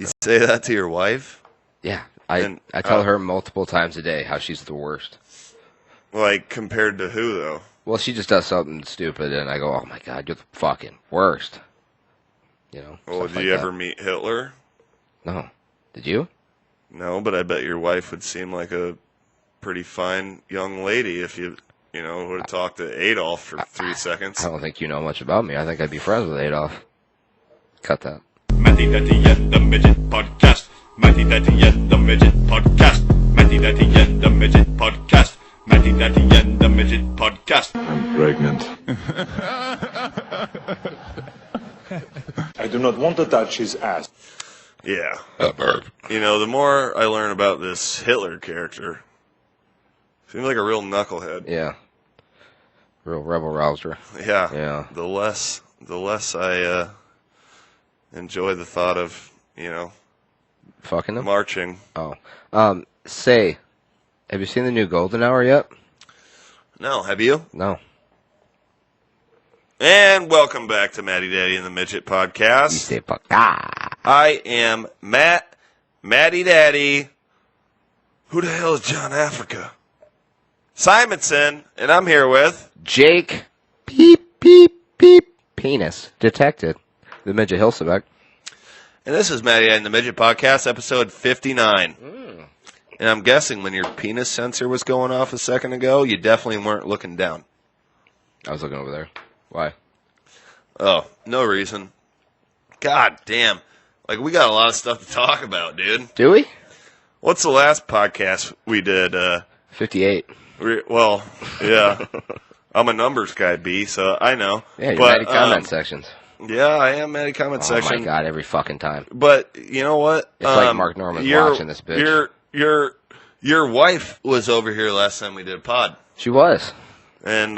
You say that to your wife? Yeah. I tell her multiple times a day how she's the worst. Like, compared to who, though? Well, she just does something stupid, and I go, oh, my God, you're the fucking worst. You know? Well, did you ever meet Hitler? No. Did you? No, but I bet your wife would seem like a pretty fine young lady if you would have talked to Adolf for 3 seconds. I don't think you know much about me. I think I'd be friends with Adolf. Cut that. Matty Daddy and the Midget Podcast. Matty Daddy and the Midget Podcast. Matty Daddy and the Midget Podcast. Matty Daddy and the Midget Podcast. I'm pregnant. I do not want to touch his ass. Yeah. The more I learn about this Hitler character, seems like a real knucklehead. Yeah. Real rebel rouser. Yeah. Yeah. The less I enjoy the thought of, fucking him? Marching. Oh. Have you seen the new Golden Hour yet? No, have you? No. And welcome back to Matty Daddy and the Midget Podcast. I am Matty Daddy. Who the hell is John Africa? Simonson, and I'm here with Jake. Beep, beep, beep. Penis detected. The Midget Hilsebeck. And this is Matty Daddy and the Midget Podcast, episode 59. And I'm guessing when your penis sensor was going off a second ago, you definitely weren't looking down. I was looking over there. Why? Oh, no reason. God damn. Like, we got a lot of stuff to talk about, dude. Do we? What's the last podcast we did? 58. Well, yeah. I'm a numbers guy, B, so I know. Yeah, you're Matty comment sections. Yeah, I am Matty comment section. Oh, my God, every fucking time. But, you know what? It's like Mark Norman's watching this bitch. Your wife was over here last time we did a pod. She was. And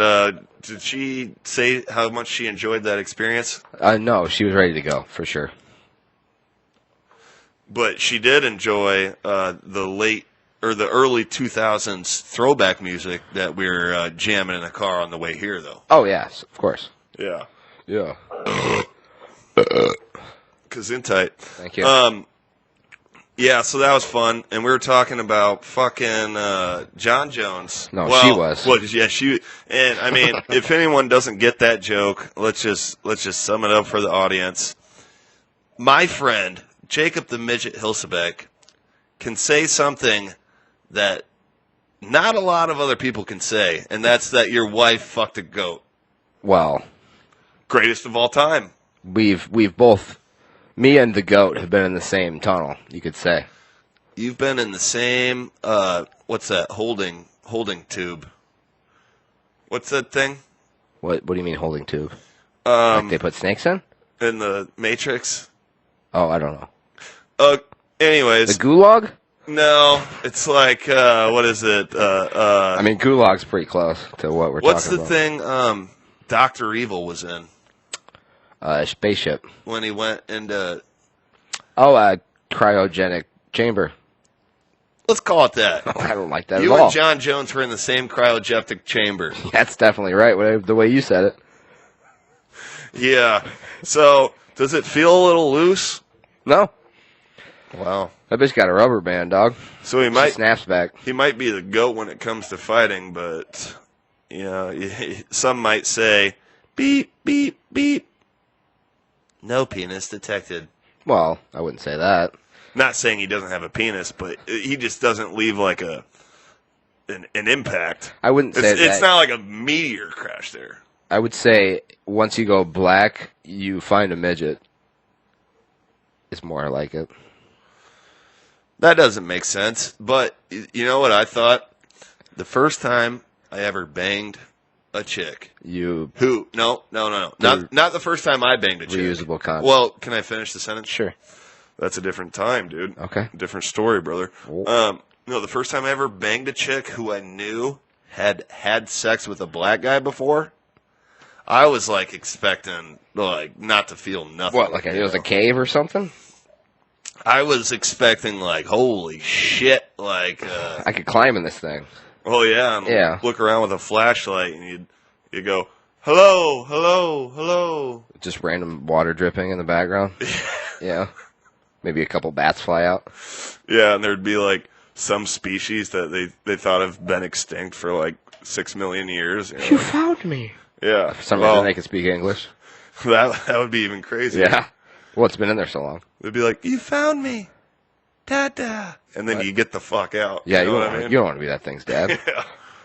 did she say how much she enjoyed that experience? No, she was ready to go, for sure. But she did enjoy the early 2000s throwback music that we were jamming in the car on the way here, though. Oh, yes, of course. Yeah. Yeah. Gesundheit. Thank you. Yeah, so that was fun, and we were talking about fucking John Jones. No, she was. Well, yeah, she. And I mean, if anyone doesn't get that joke, let's just sum it up for the audience. My friend Jacob the Midget Hilsebeck can say something that not a lot of other people can say, and that's that your wife fucked a goat. Well, greatest of all time. We've both. Me and the goat have been in the same tunnel, you could say. You've been in the same, what's that, holding tube. What's that thing? What do you mean holding tube? Like they put snakes in? In the Matrix? Oh, I don't know. Anyways. The gulag? No, it's like, what is it? I mean, gulag's pretty close to what we're talking about. What's the thing Dr. Evil was in? Spaceship. When he went into... Oh, cryogenic chamber. Let's call it that. I don't like that at all. all. You and John Jones were in the same cryogenic chamber. That's definitely right, the way you said it. Yeah. So, does it feel a little loose? No. Wow. That bitch got a rubber band, dog. So he might... snaps back. He might be the GOAT when it comes to fighting, but, some might say, beep, beep, beep. No penis detected. Well, I wouldn't say that. Not saying he doesn't have a penis, but he just doesn't leave like an impact. I wouldn't say that. It's not like a meteor crash there. I would say once you go black, you find a midget. It's more like it. That doesn't make sense. But you know what I thought? The first time I ever banged a chick. No. Not the first time I banged a chick. Reusable condom. Well, can I finish the sentence? Sure. That's a different time, dude. Okay. Different story, brother. Oh. No, the first time I ever banged a chick who I knew had sex with a black guy before, I was like expecting not to feel nothing. What, like it was a cave or something? I was expecting holy shit, I could climb in this thing. Oh yeah, and look around with a flashlight, and you go, hello, hello, hello. Just random water dripping in the background. Yeah. Maybe a couple bats fly out. Yeah, and there'd be like some species that they thought have been extinct for like 6 million years. You found me. Yeah. For some reason they can speak English. That would be even crazier. Yeah. Well, it's been in there so long. They'd be like, "You found me, Dada," and then you get the fuck out. Yeah, you know you what don't, I mean? you don't want to be that thing's dad. Yeah.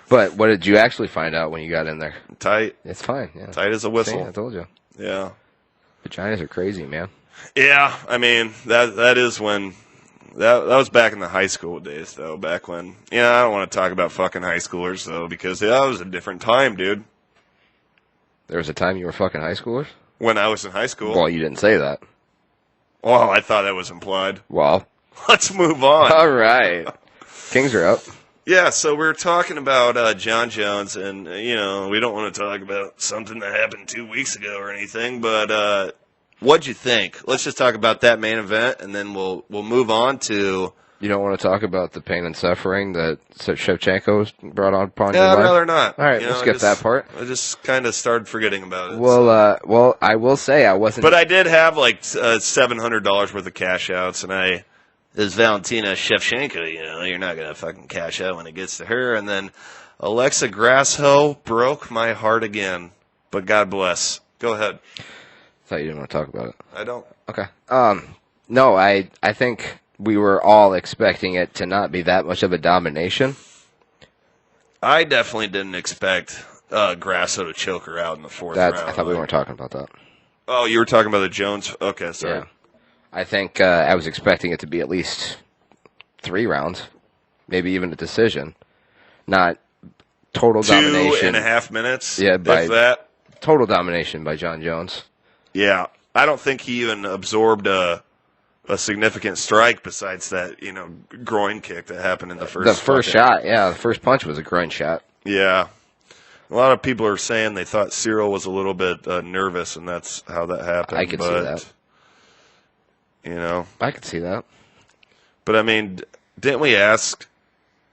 But what did you actually find out when you got in there? Tight. It's fine. Yeah. Tight as a whistle. See, I told you. Yeah. Vaginas are crazy, man. Yeah, I mean that is when that was back in the high school days though. Back when I don't want to talk about fucking high schoolers though because that was a different time, dude. There was a time you were fucking high schoolers? When I was in high school. Well, you didn't say that. Well, I thought that was implied. Well. Let's move on. All right. Kings are up. Yeah, so we were talking about John Jones, and we don't want to talk about something that happened 2 weeks ago or anything, but what'd you think? Let's just talk about that main event, and then we'll move on to. You don't want to talk about the pain and suffering that Shevchenko brought upon your Yeah, life? I'd rather not. All right, we'll skip that part. I just kind of started forgetting about it. Well, I will say I wasn't. But I did have like $700 worth of cash outs, and this Valentina Shevchenko, you're not going to fucking cash out when it gets to her. And then Alexa Grasso broke my heart again. But God bless. Go ahead. Thought you didn't want to talk about it. I don't. Okay. No, I think we were all expecting it to not be that much of a domination. I definitely didn't expect Grasso to choke her out in the fourth round. I thought we weren't talking about that. Oh, you were talking about the Jones? Okay, sorry. Yeah. I think I was expecting it to be at least 3 rounds, maybe even a decision. Not total domination. 2.5 minutes? Yeah, if that. Total domination by John Jones. Yeah. I don't think he even absorbed a significant strike besides that, groin kick that happened in the first. The first shot, yeah, the first punch was a groin shot. Yeah, a lot of people are saying they thought Cyril was a little bit nervous, and that's how that happened. I could see that. I could see that. But I mean, didn't we ask?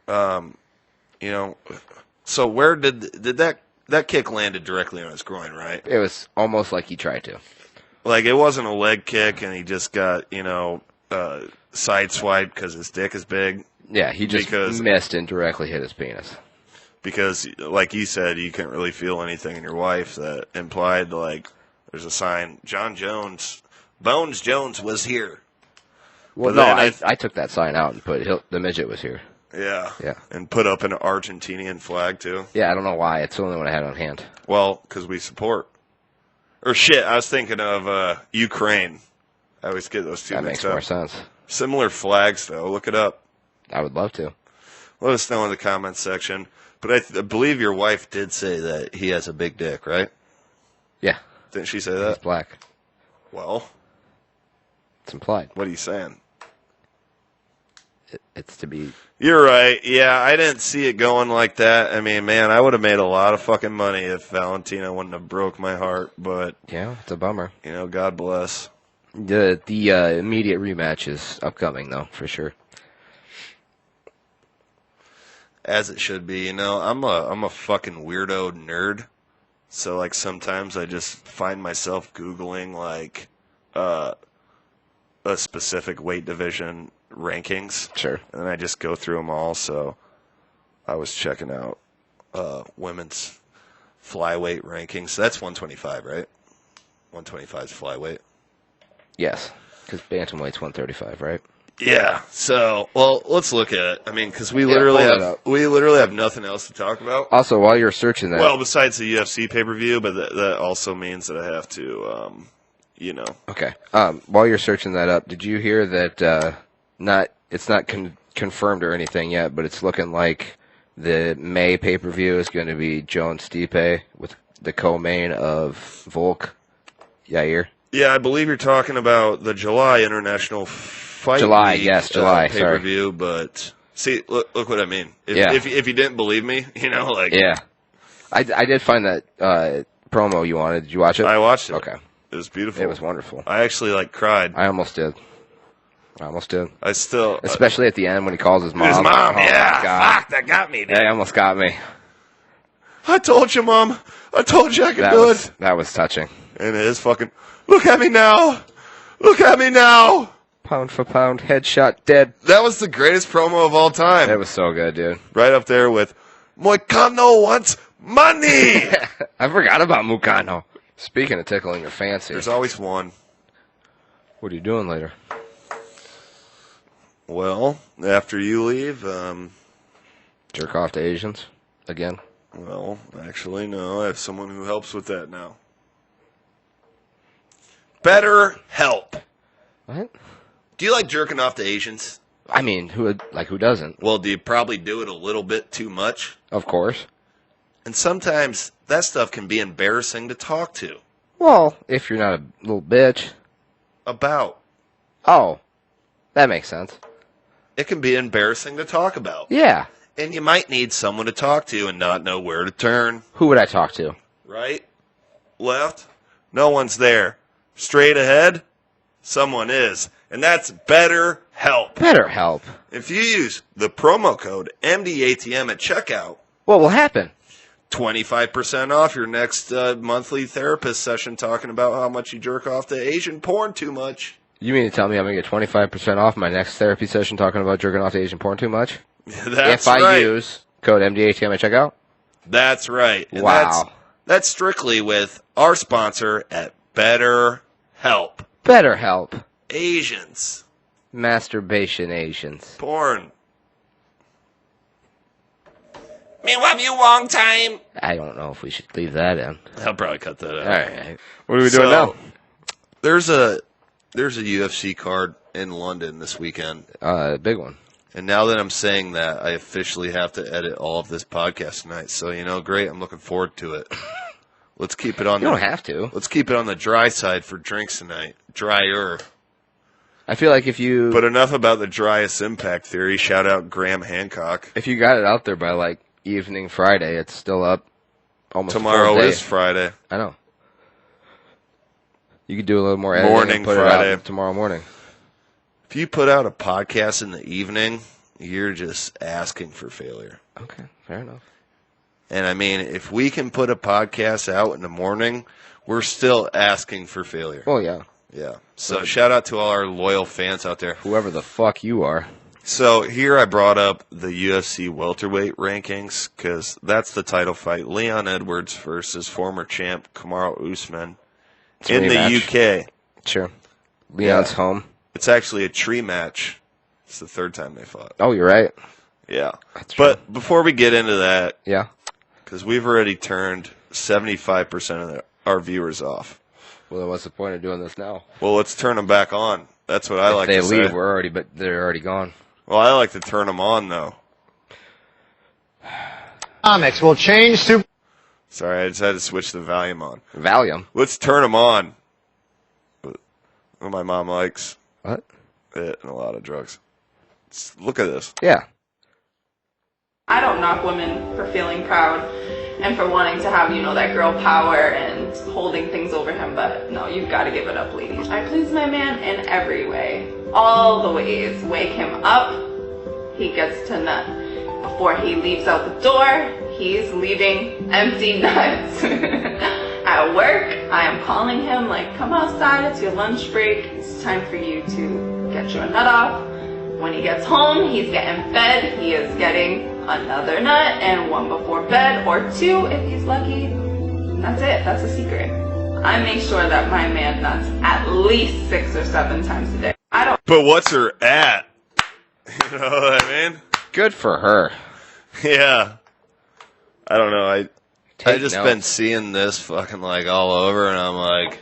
So where did that kick landed directly on his groin, right? It was almost like he tried to. Like, it wasn't a leg kick, and he just got, sideswiped because his dick is big. Yeah, he just missed and directly hit his penis. Because, like you said, you couldn't really feel anything in your wife that implied, like, there's a sign, Bones Jones was here. Well, no, I took that sign out and put the midget was here. Yeah. Yeah. And put up an Argentinian flag, too. Yeah, I don't know why. It's the only one I had on hand. Well, because we support. Or shit, I was thinking of Ukraine. I always get those two mixed up. That makes more sense. Similar flags, though. Look it up. I would love to. Let us know in the comments section. But I believe your wife did say that he has a big dick, right? Yeah. Didn't she say that? He's black. Well. It's implied. What are you saying? It's to be... You're right. Yeah, I didn't see it going like that. I mean, man, I would have made a lot of fucking money if Valentina wouldn't have broke my heart. But yeah, it's a bummer. God bless. The immediate rematch is upcoming, though, for sure. As it should be. I'm a fucking weirdo nerd. So, like, sometimes I just find myself Googling, like, a specific weight division rankings. Sure. And then I just go through them all. So I was checking out women's flyweight rankings. That's 125, right? 125 is flyweight. Yes, because bantamweight's 135, right? Yeah. So, well, let's look at it. I mean, because we literally have nothing else to talk about. Also, while you're searching that, well, besides the UFC pay-per-view, but that also means that I have to, Okay. While you're searching that up, did you hear that? It's not confirmed or anything yet, but it's looking like the May pay-per-view is going to be Jones Stipe with the co-main of Volk Yair. Yeah, I believe you're talking about the July International Fight July, Week, yes, July. pay-per-view. But see, look what I mean. If you didn't believe me, yeah, I did find that promo you wanted. Did you watch it? I watched it. Okay, it was beautiful. It was wonderful. I actually cried. I almost did. I still, especially at the end when he calls his mom. His mom, oh, yeah, fuck, that got me. Dude. That almost got me. I told you, Mom. I told you I could do it. That was touching. And it is fucking. Look at me now. Look at me now. Pound for pound, headshot, dead. That was the greatest promo of all time. That was so good, dude. Right up there with Moicano wants money. I forgot about Mukano. Speaking of tickling your fancy, There's always one. what are you doing later? Well, after you leave, Jerk off to Asians again? well, actually, no. I have someone who helps with that now. Better help. What? Do you like jerking off to Asians? I mean, who doesn't? Well, do you probably do it a little bit too much? Of course. And sometimes that stuff can be embarrassing to talk to. Well, if you're not a little bitch. About. Oh, that makes sense. It can be embarrassing to talk about. Yeah. And you might need someone to talk to and not know where to turn. Who would I talk to? Right? Left? No one's there. Straight ahead? Someone is. And that's better help. Better help. If you use the promo code MDATM at checkout, What will happen? 25% off your next monthly therapist session talking about how much you jerk off to Asian porn too much. You mean to tell me I'm going to get 25% off my next therapy session talking about jerking off to Asian porn too much? That's if I right. use code MDATM at checkout? That's right. And Wow. That's strictly with our sponsor at BetterHelp. Better help. Asians. Masturbation Asians. Porn. Me love you long time. I don't know if we should leave that in. I'll probably cut that out. All right. What are we doing now? There's a UFC card in London this weekend. Big one. And now that I'm saying that, I officially have to edit all of this podcast tonight. So, great. I'm looking forward to it. Let's keep it on You don't have to. Let's keep it on the dry side for drinks tonight. Drier. I feel like if you But enough about the driest impact theory. Shout out Graham Hancock. if you got it out there by like evening Friday, it's still up almost Tomorrow a full day. is Friday. I know. You could do a little more editing Morning and put Friday. it out tomorrow morning. If you put out a podcast in the evening, you're just asking for failure. Okay, fair enough. And I mean, if we can put a podcast out in the morning, we're still asking for failure. Well, yeah. Yeah. So shout out to all our loyal fans out there. Whoever the fuck you are. So here I brought up the UFC welterweight rankings because that's the title fight. Leon Edwards versus former champ Kamaru Usman in the rematch. UK. Sure. Leon's Yeah. home. It's actually a tree match. It's the third time they fought. Oh, you're right. Yeah. That's true. But before we get into that, Yeah. because we've already turned 75% of our viewers off. Well, then what's the point of doing this now? Well, let's turn them back on. That's what I like If to they leave, say. they're already gone. Well, I like to turn them on, though. Comics will change to. Sorry, I just had to switch the volume on. Valium. Let's turn them on. What my mom likes. What? It and a lot of drugs. Look at this. Yeah. I don't knock women for feeling proud and for wanting to have, that girl power and holding things over him, but no, you've got to give it up, ladies. I please my man in every way. All the ways. Wake him up. He gets to nut. Before he leaves out the door, he's leaving empty nuts. At work, I am calling him like, come outside, it's your lunch break. It's time for you to get your nut off. When he gets home, he's getting fed. He is getting another nut and one before bed, or two if he's lucky. And that's it. That's a secret. I make sure that my man nuts at least 6 or 7 times a day. I don't. But what's her at? You know what I mean? Good for her. Yeah. I don't know. I Take just notes. been seeing this fucking like all over, and I'm like,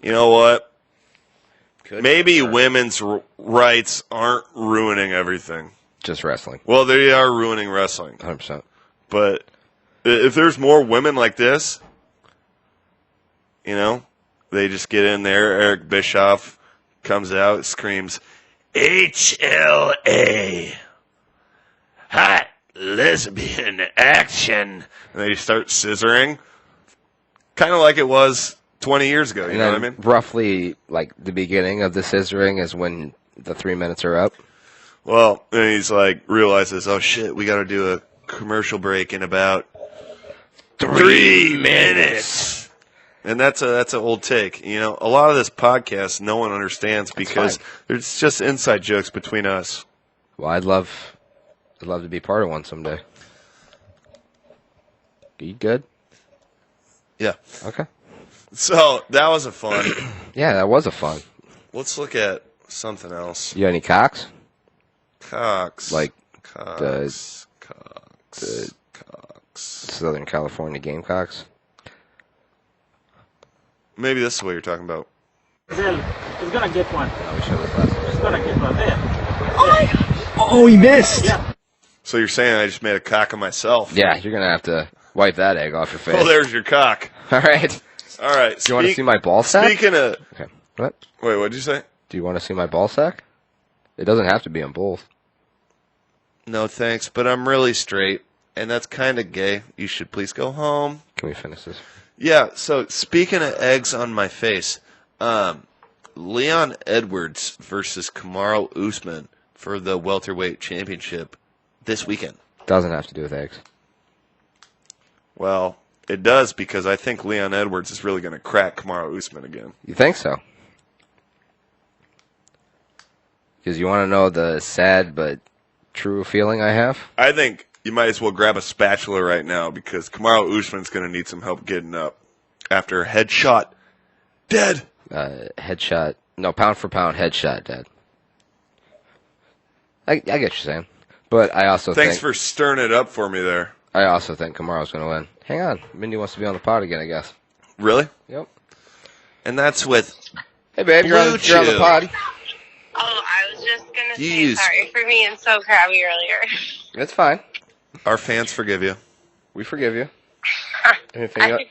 you know what? Good Maybe for her. women's rights aren't ruining everything. Just wrestling. Well, they are ruining wrestling. 100%. But if there's more women like this, they just get in there. Eric Bischoff comes out, screams, HLA. Hot lesbian action. And they start scissoring. Kind of like it was 20 years ago, you And know then what I mean? roughly, like, the beginning of the scissoring is when the 3 minutes are up. Well, and he's like, realizes, oh shit, we got to do a commercial break in about 3 minutes. And that's an old take. You know, a lot of this podcast no one understands because there's just inside jokes between us. Well, I'd love to be part of one someday. You good? Yeah. Okay. So that was a fun. Yeah, that was a fun. Let's look at something else. You got any cocks? Cox. Like Cox. the Southern California Gamecocks? Maybe this is what you're talking about. He's gonna get one. No, we showed this last time. He's gonna get one. There. Oh my God! Oh, he missed. Yeah. So you're saying I just made a cock of myself? Yeah, you're going to have to wipe that egg off your face. Oh, there's your cock. All right. All right. Do you want to see my ball sack? Speaking of... Okay. What? Wait, what'd you say? Do you want to see my ball sack? It doesn't have to be on both. No, thanks, but I'm really straight, and that's kind of gay. You should please go home. Can we finish this? Yeah, so speaking of eggs on my face, Leon Edwards versus Kamaru Usman for the welterweight championship this weekend. Doesn't have to do with eggs. Well, it does because I think Leon Edwards is really going to crack Kamaru Usman again. You think so? Because you want to know the sad but true feeling I have? I think you might as well grab a spatula right now because Kamaru Usman's going to need some help getting up after a headshot. Dead. Headshot. No, pound for pound headshot, Dad. I get what you're saying. But I also Thanks think... for stirring it up for me there. I also think Kamaru's going to win. Hang on. Mindy wants to be on the pod again, I guess. Really? Yep. And that's with... Hey, babe, you're on the Chew. pod. Oh, I was just going to You say used- sorry for being so crabby earlier. It's fine. Our fans forgive you. We forgive you. Anything else?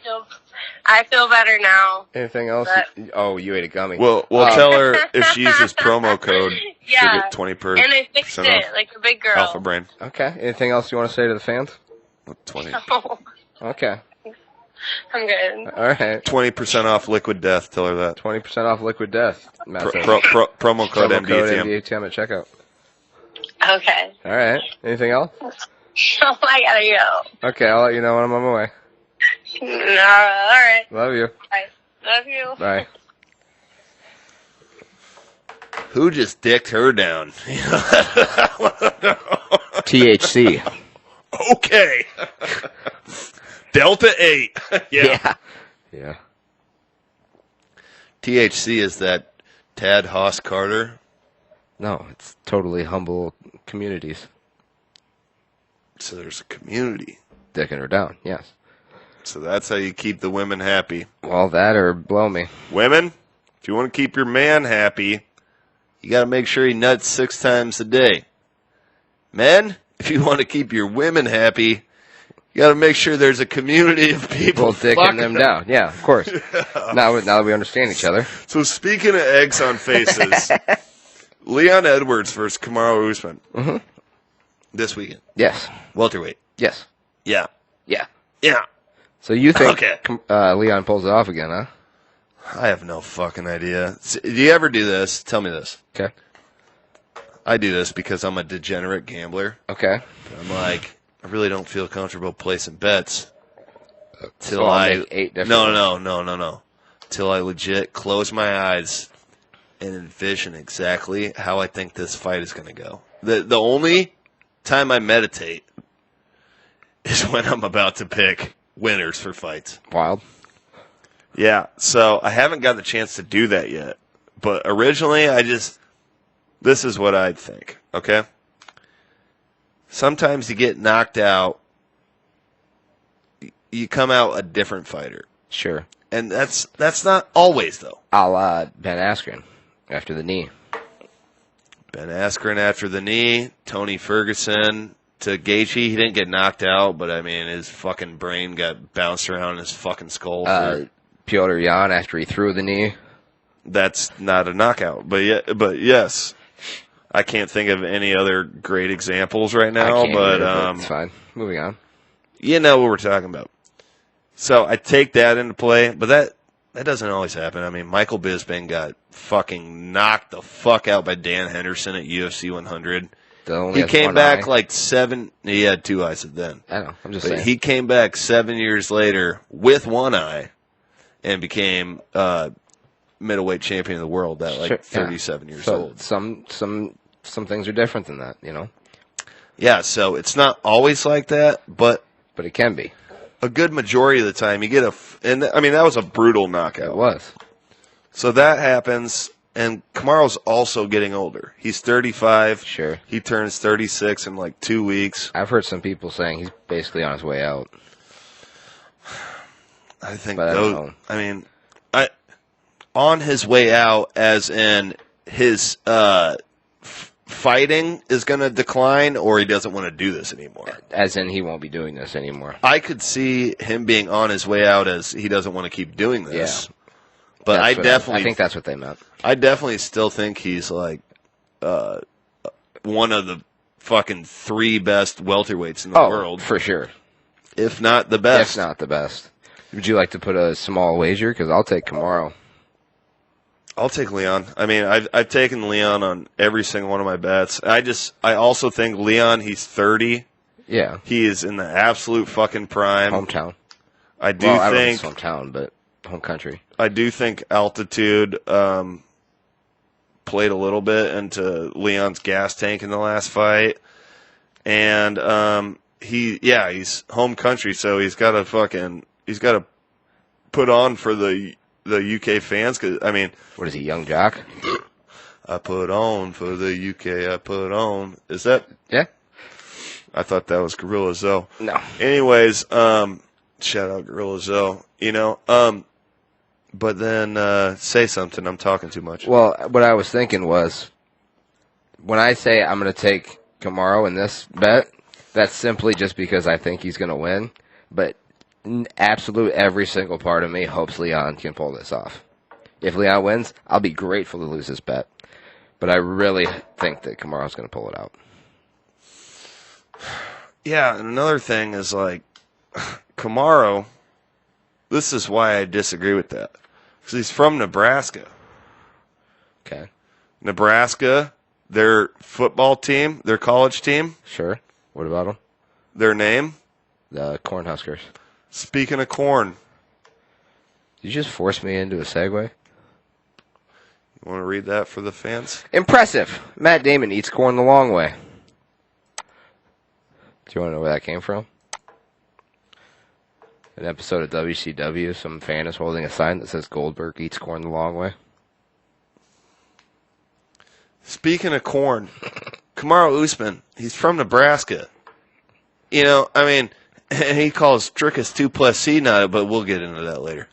I feel better now. Anything else? But- Oh, you ate a gummy. We'll tell her if she uses promo code, she'll Yeah. get 20% And I fixed off it like a big girl. Alpha Brain. Okay. Anything else you want to say to the fans? 20. Oh, Okay. I'm good. All right. 20% off Liquid Death. Tell her that. 20% off Liquid Death. Matt says. Promo code Promo code MDTM. MDTM at checkout. Okay. All right. Anything else? Oh, I gotta go. Okay, I'll let you know when I'm on my way. All right. Love you. Bye. Love you. Bye. Who just dicked her down? THC. Okay. Delta 8. Yeah. Yeah. THC is that Tad Haas Carter. No, it's totally humble communities. So there's a community. Dicking her down, yes. So that's how you keep the women happy. Well, that or blow me. Women, if you want to keep your man happy, you got to make sure he nuts 6 times a day. Men, if you want to keep your women happy, you got to make sure there's a community of people Dicking fucking them down. Yeah, of course. Now that we understand each other. So speaking of eggs on faces, Leon Edwards versus Kamaru Usman this weekend. Yes. Welterweight. Yes. Yeah. Yeah. Yeah. So you think Okay. Leon pulls it off again, huh? I have no fucking idea. Do you ever do this? Tell me this. Okay. I do this because I'm a degenerate gambler. Okay. I'm like, I really don't feel comfortable placing bets till So I'll I make 8 different no. Till I legit close my eyes and envision exactly how I think this fight is going to go. The only time I meditate is when I'm about to pick winners for fights. Wild. Yeah, so I haven't got the chance to do that yet. But originally, this is what I think, okay? Sometimes you get knocked out, you come out a different fighter. Sure. And that's not always, though. A la Ben Askren after the knee. Ben Askren after the knee, Tony Ferguson to Gaethje. He didn't get knocked out, but, I mean, his fucking brain got bounced around in his fucking skull. Piotr Jan after he threw the knee. That's not a knockout. But yes. I can't think of any other great examples right now, but it's fine. Moving on. You know what we're talking about. So I take that into play, but that doesn't always happen. I mean, Michael Bisping got fucking knocked the fuck out by Dan Henderson at UFC 100. He came back like 7. He had 2 eyes then. I know. I'm just But saying. he came back 7 years later with 1 eye and became middleweight champion of the world at like 37 years old. Some things are different than that, you know. Yeah, so it's not always like that, but it can be. A good majority of the time, you get and I mean that was a brutal knockout. It was. So that happens, and Kamaru's also getting older. He's 35. Sure. He turns 36 in like 2 weeks. I've heard some people saying he's basically on his way out. I think but those. I don't know. I mean, on his way out, as in his fighting is going to decline, or he doesn't want to do this anymore. As in, he won't be doing this anymore. I could see him being on his way out as he doesn't want to keep doing this. Yeah. But I think that's what they meant. I definitely still think he's like one of the fucking 3 best welterweights in the world. For sure. If not the best. If not the best. Would you like to put a small wager? Because I'll take Kamaru. I'll take Leon. I mean, I've taken Leon on every single one of my bets. I also think Leon, he's 30. Yeah. He is in the absolute fucking prime. Hometown. I don't know if it's hometown, but home country. I do think altitude played a little bit into Leon's gas tank in the last fight. And he's home country, so he's got to put on for the UK fans, cause I mean, what is he, young jock? I put on for the UK. I put on. Is that? Yeah. I thought that was Gorilla Zoe. No. Anyways, shout out Gorilla Zoe. You know, but then say something. I'm talking too much. Well, what I was thinking was, when I say I'm going to take Kamaru in this bet, that's simply just because I think he's going to win. But absolute every single part of me hopes Leon can pull this off. If Leon wins, I'll be grateful to lose this bet. But I really think that Kamaru's going to pull it out. Yeah, and another thing is like Kamaru. This is why I disagree with that, because he's from Nebraska. Okay. Nebraska, their football team, their college team. Sure. What about them? Their name? The Cornhuskers. Speaking of corn. Did you just force me into a segue? You want to read that for the fans? Impressive. Matt Damon eats corn the long way. Do you want to know where that came from? An episode of WCW, some fan is holding a sign that says Goldberg eats corn the long way. Speaking of corn, Kamaru Usman, he's from Nebraska. You know, I mean, and he calls Drickus 2+C now, but we'll get into that later.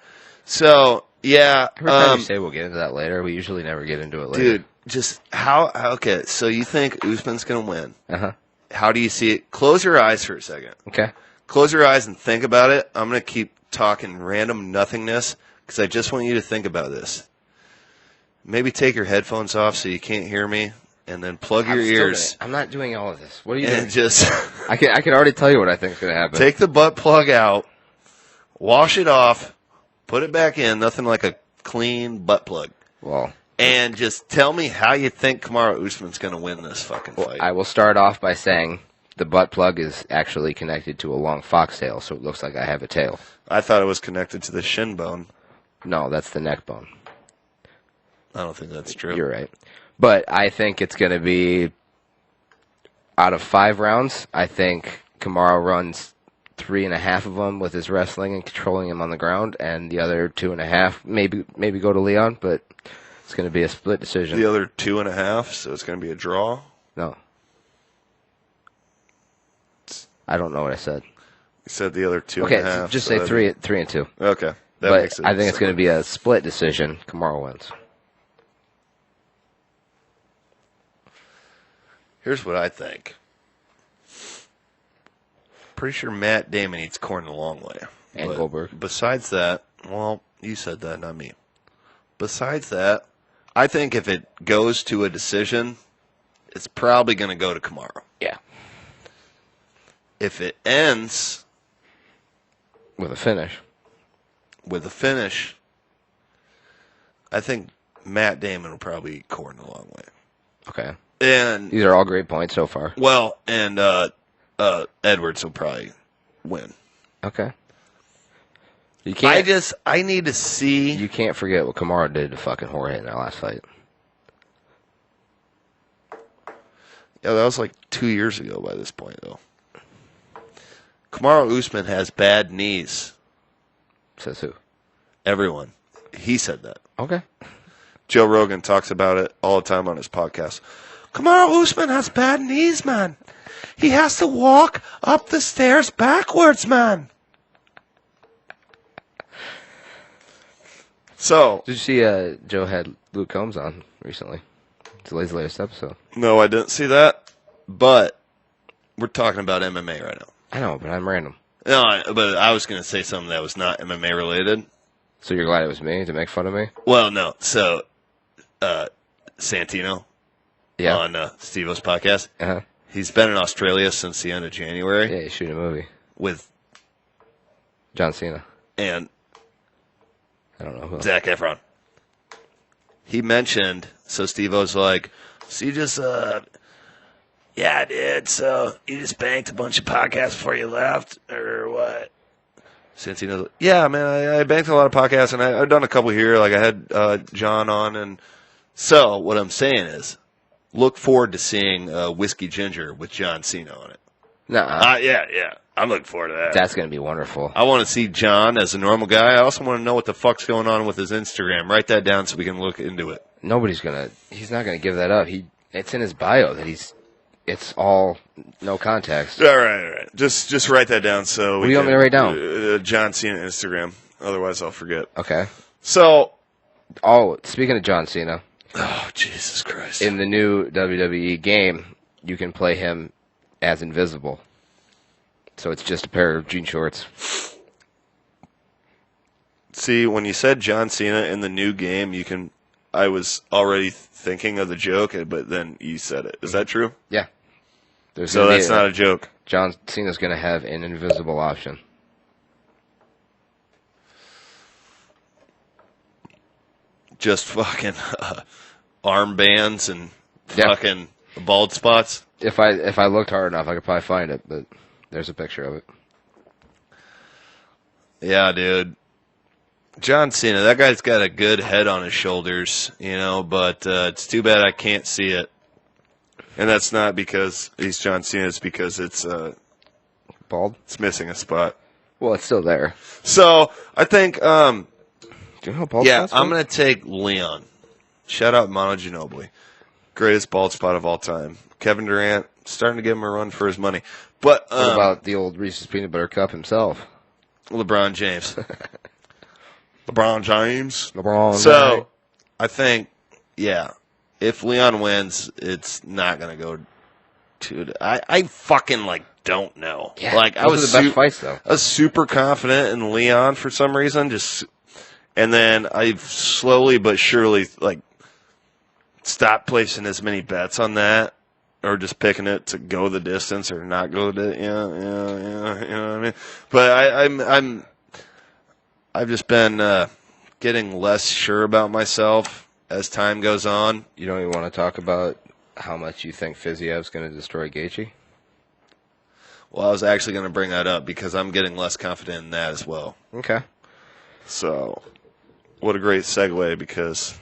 So, yeah. Every time you say we'll get into that later, we usually never get into it later. Dude, just okay, so you think Usman's going to win. Uh-huh. How do you see it? Close your eyes for a second. Okay. Close your eyes and think about it. I'm going to keep talking random nothingness because I just want you to think about this. Maybe take your headphones off so you can't hear me, and then plug your ears. I'm not doing all of this. What are you doing? Just I can already tell you what I think is going to happen. Take the butt plug out, wash it off, put it back in. Nothing like a clean butt plug. Well, and just tell me how you think Kamaru Usman's going to win this fucking fight. I will start off by saying the butt plug is actually connected to a long foxtail, so it looks like I have a tail. I thought it was connected to the shin bone. No, that's the neck bone. I don't think that's true. You're right. But I think it's going to be, out of 5 rounds, I think Kamaru runs 3.5 of them with his wrestling and controlling him on the ground, and the other 2.5 maybe go to Leon, but it's going to be a split decision. The other 2.5, so it's going to be a draw? No. I don't know what I said. You said the other 2.5. Okay, just say 3 and 2. Okay. But I think it's going to be a split decision. Kamaru wins. Here's what I think. Pretty sure Matt Damon eats corn the long way. And Goldberg. Besides that, well, you said that, not me. Besides that, I think if it goes to a decision, it's probably going to go to Kamaru. Yeah. If it ends with a finish, I think Matt Damon will probably eat corn the long way. Okay. And these are all great points so far. Well, and Edwards will probably win. Okay. You can't. I need to see. You can't forget what Kamaru did to fucking Jorge in that last fight. Yeah, that was like 2 years ago by this point, though. Kamaru Usman has bad knees. Says who? Everyone. He said that. Okay. Joe Rogan talks about it all the time on his podcast. Kamaru Usman has bad knees, man. He has to walk up the stairs backwards, man. So, Did you see Joe had Luke Combs on recently? It's his latest episode. no, I didn't see that, but we're talking about MMA right now. I know, but I'm random. No, but I was going to say something that was not MMA related. So you're glad it was me to make fun of me? Well, no. So, Santino Yeah. on Steve-O's podcast, Uh-huh. he's been in Australia since the end of January Yeah, he's shooting a movie. with John Cena. and I don't know who. Zac Efron. He mentioned, so Steve-O's like, so you just, yeah, I did, so you just banked a bunch of podcasts before you left, or what? Santino's like, yeah, man, I banked a lot of podcasts, and I've done a couple here, like I had John on, and so what I'm saying is, look forward to seeing Whiskey Ginger with John Cena on it. Nuh-uh. Yeah, I'm looking forward to that. That's going to be wonderful. I want to see John as a normal guy. I also want to know what the fuck's going on with his Instagram. Write that down so we can look into it. He's not going to give that up. It's in his bio that it's all no context. All right. Just write that down. So What do you want me to write down? John Cena Instagram. Otherwise, I'll forget. Okay. So, Speaking of John Cena, oh Jesus Christ! in the new WWE game, you can play him as invisible. So it's just a pair of jean shorts. See, when you said John Cena in the new game, I was already thinking of the joke, but then you said it. Is that true? Yeah. So that's not a joke. John Cena's going to have an invisible option. Just fucking armbands and Yeah. fucking bald spots. If I looked hard enough, I could probably find it, but there's a picture of it. Yeah, dude. John Cena, that guy's got a good head on his shoulders, but it's too bad I can't see it. And that's not because he's John Cena, it's because it's Bald? it's missing a spot. Well, it's still there. So, I think, Do you know how bald yeah, spots I'm work? going to take Leon. Shout out Mono Ginobili. Greatest bald spot of all time. Kevin Durant, starting to give him a run for his money. But What about the old Reese's Peanut Butter Cup himself? LeBron James. LeBron James. LeBron. So, I think, yeah, if Leon wins, it's not going to go to. I fucking don't know. Yeah, I those was are the best fights, though. I was super confident in Leon for some reason. And then I've slowly but surely stopped placing as many bets on that, or just picking it to go the distance or not go the you know what I mean. But I've just been getting less sure about myself as time goes on. You don't even want to talk about how much you think Fiziev's going to destroy Gaethje? Well, I was actually going to bring that up because I'm getting less confident in that as well. Okay. So, what a great segue because,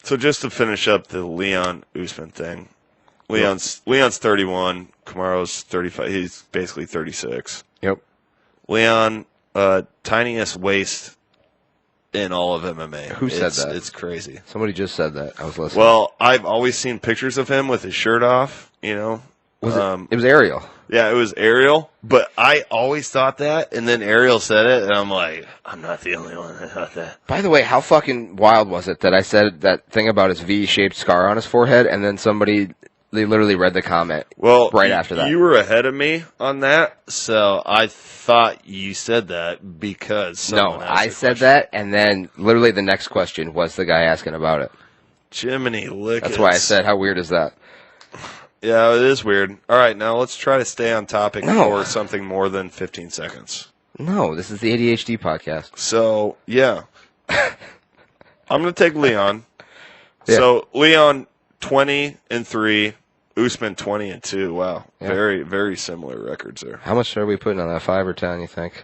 so just to finish up the Leon Usman thing, Leon's 31, Kamaru's 35, he's basically 36. Yep. Leon, tiniest waist in all of MMA. Who said that? It's crazy. Somebody just said that. I was listening. Well, I've always seen pictures of him with his shirt off, Was it was Ariel. Yeah, it was Ariel, but I always thought that, and then Ariel said it, and I'm like, I'm not the only one that thought that. By the way, how fucking wild was it that I said that thing about his V-shaped scar on his forehead, and then they literally read the comment right after that. You were ahead of me on that, so I thought you said that because No, I said that, and then literally the next question was the guy asking about it. Jiminy Lickets. That's why I said, how weird is that? Yeah, it is weird. All right, now let's try to stay on topic No. for something more than 15 seconds. No, this is the ADHD podcast. So, yeah. I'm going to take Leon. Yeah. So, Leon 20-3, Usman 20-2. Wow. Yeah. Very, very similar records there. How much are we putting on that, 5 or 10, you think?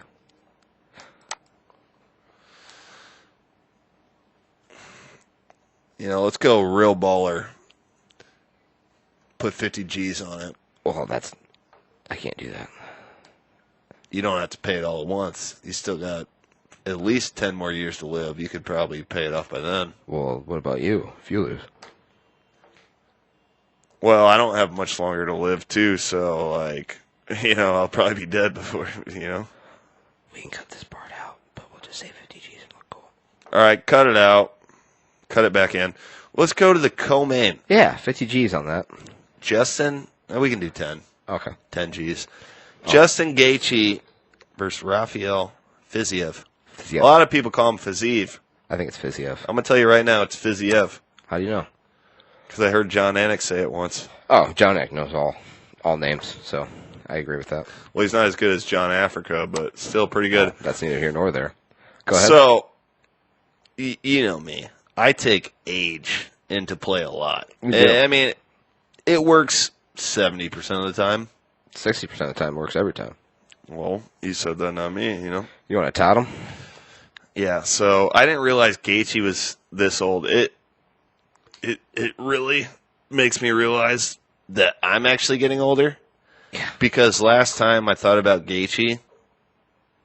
let's go real baller. Put 50 G's on it. Well, I can't do that. You don't have to pay it all at once. You still got at least 10 more years to live. You could probably pay it off by then. Well, what about you if you lose? Well, I don't have much longer to live, too, so, I'll probably be dead before, We can cut this part out, but we'll just say 50 G's and look cool. All right, cut it out. Cut it back in. Let's go to the co-main. Yeah, 50 G's on that. Justin, we can do 10. Okay. 10 G's. Justin Gaethje versus Rafael Fiziev. A lot of people call him Fiziev. I think it's Fiziev. I'm going to tell you right now, it's Fiziev. How do you know? Because I heard John Anik say it once. Oh, John Anik knows all names, so I agree with that. Well, he's not as good as John Africa, but still pretty good. That's neither here nor there. Go ahead. So, you know me. I take age into play a lot. I mean, it works 70% of the time. 60% of the time works every time. Well, you said that, not me, You want to tout him? Yeah, so I didn't realize Gaethje was this old. It really makes me realize that I'm actually getting older. Yeah. Because last time I thought about Gaethje,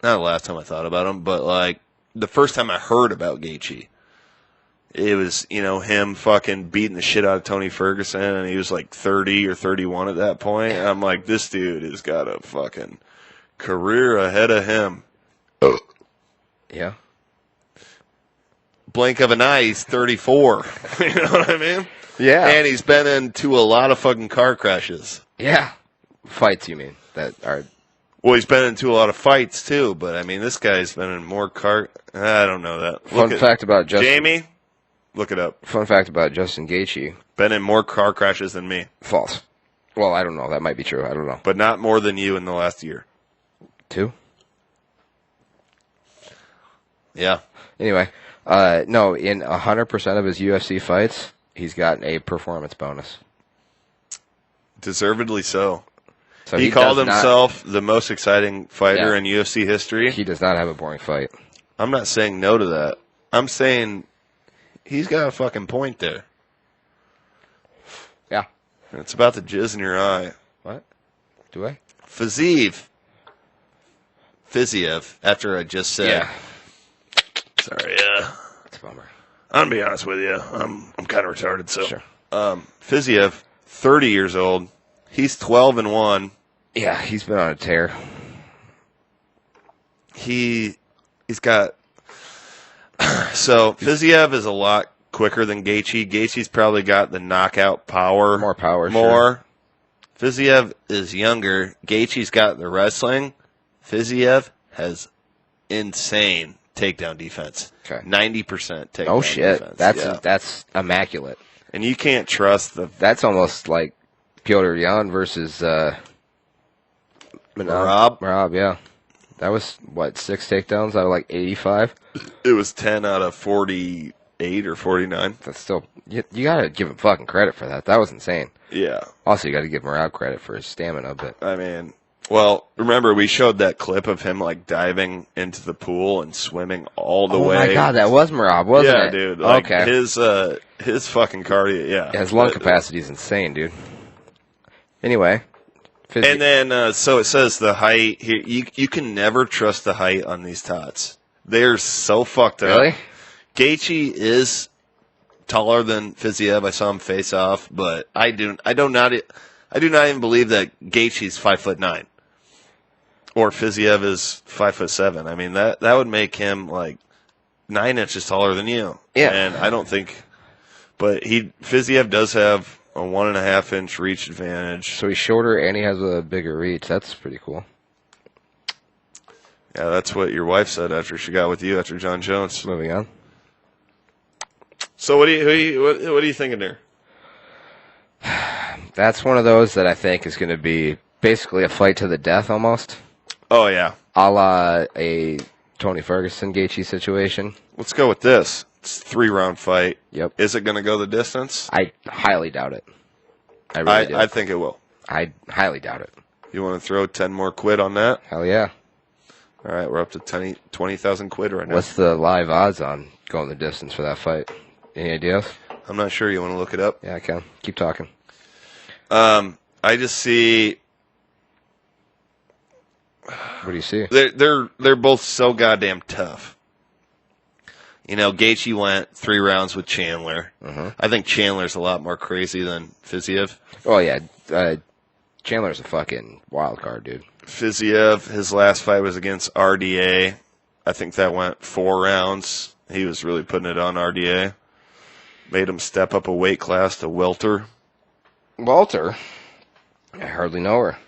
not the last time I thought about him, but the first time I heard about Gaethje, it was, him fucking beating the shit out of Tony Ferguson, and he was 30 or 31 at that point. And I'm like, this dude has got a fucking career ahead of him. Yeah. Blink of an eye, he's 34. You know what I mean? Yeah. And he's been into a lot of fucking car crashes. Yeah. Fights, you mean, that are... Well, he's been into a lot of fights, too, but, I mean, this guy's been in more I don't know that. Fun fact about Justin... Jamie, look it up. Fun fact about Justin Gaethje. Been in more car crashes than me. False. Well, I don't know. That might be true. I don't know. But not more than you in the last year. 2? Yeah. Anyway, no, in 100% of his UFC fights, he's gotten a performance bonus. Deservedly so. So he called himself the most exciting fighter in UFC history. He does not have a boring fight. I'm not saying no to that. I'm saying he's got a fucking point there. Yeah. It's about the jizz in your eye. What? Do I? Fiziev, after I just said. Yeah. Sorry, It's a bummer. I'm gonna be honest with you. I'm kind of retarded, so. Sure. Fiziev, 30 years old. He's 12-1. Yeah, he's been on a tear. He's got. So Fiziev is a lot quicker than Gaethje. Gaethje's probably got the knockout power. More power, More. Sure. Fiziev is younger. Gaethje's got the wrestling. Fiziev has insane takedown defense. Okay. 90% takedown Oh shit, defense. that's immaculate. And you can't trust the. That's almost like Piotr Jan versus Merab, yeah. That was, 6 takedowns out of 85? It was 10 out of 48 or 49. That's still... You got to give him fucking credit for that. That was insane. Yeah. Also, you got to give Merab credit for his stamina, but... I mean, well, remember we showed that clip of him diving into the pool and swimming all the way. Oh my god, that was Merab, wasn't it? Yeah, dude. Okay. His fucking cardio, yeah. His lung capacity is insane, dude. Anyway... And then, so it says the height here. You can never trust the height on these tots. They're so fucked up. Really? Gaethje is taller than Fiziev. I saw him face off, but I do not even believe that Gaethje's 5'9", or Fiziev is 5'7". I mean that would make him 9 inches taller than you. Yeah. And I don't think, but Fiziev does have a 1.5 inch reach advantage. So he's shorter and he has a bigger reach. That's pretty cool. Yeah, that's what your wife said after she got with you after John Jones. Moving on. So what are you thinking there? That's one of those that I think is going to be basically a fight to the death almost. Oh yeah, A la a Tony Ferguson Gaethje situation. let's go with this. It's a 3-round fight. Yep. Is it going to go the distance? I highly doubt it. I really do. I think it will. I highly doubt it. You want to throw 10 more quid on that? Hell yeah. All right, we're up to 20,000 quid right now. What's the live odds on going the distance for that fight? Any ideas? I'm not sure. You want to look it up? Yeah, I can. Keep talking. I just see What do you see? they're both so goddamn tough. You know, Gaethje went 3 rounds with Chandler. I think Chandler's a lot more crazy than Fiziev. Oh, yeah. Chandler's a fucking wild card, dude. Fiziev, his last fight was against RDA. I think that went 4 rounds. He was really putting it on RDA. Made him step up a weight class to welter. Walter? I hardly know her.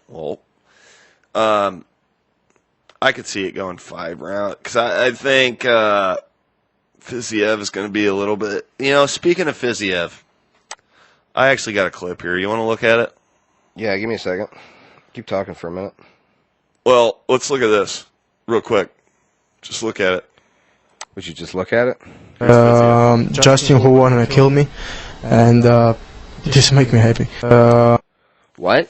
Well, I could see it going 5 rounds. Because I think Fiziev is going to be a little bit... You know, speaking of Fiziev, I actually got a clip here. You want to look at it? Yeah, give me a second. Keep talking for a minute. Well, let's look at this real quick. Just look at it. Would you just look at it? Justin who wanna kill me, and just make me happy. What?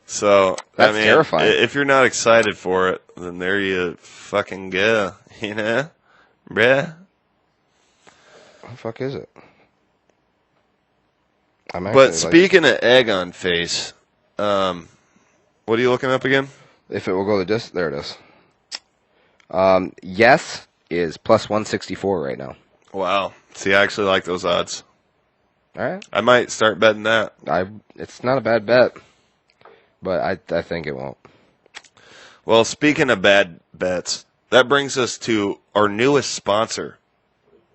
So, That's terrifying. If you're not excited for it, then there you fucking go. You know? Bruh. What the fuck is it? But speaking of egg on face, what are you looking up again? If it will go the distance, there it is. Yes is plus 164 right now. Wow. See, I actually like those odds. All right. I might start betting that. It's not a bad bet, but I think it won't. Well, speaking of bad bets, that brings us to our newest sponsor.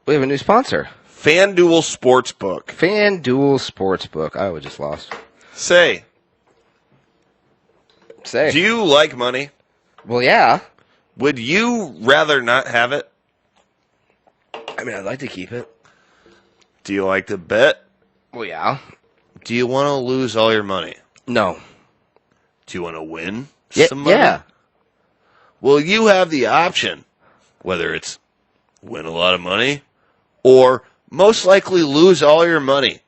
We have a new sponsor. FanDuel Sportsbook. FanDuel Sportsbook. I was just lost. Say, Say. do you like money? Well, yeah. Would you rather not have it? I mean, I'd like to keep it. Do you like to bet? Well, yeah. Do you want to lose all your money? No. Do you want to win Yeah, some money? yeah. Well, you have the option, whether it's win a lot of money or most likely lose all your money.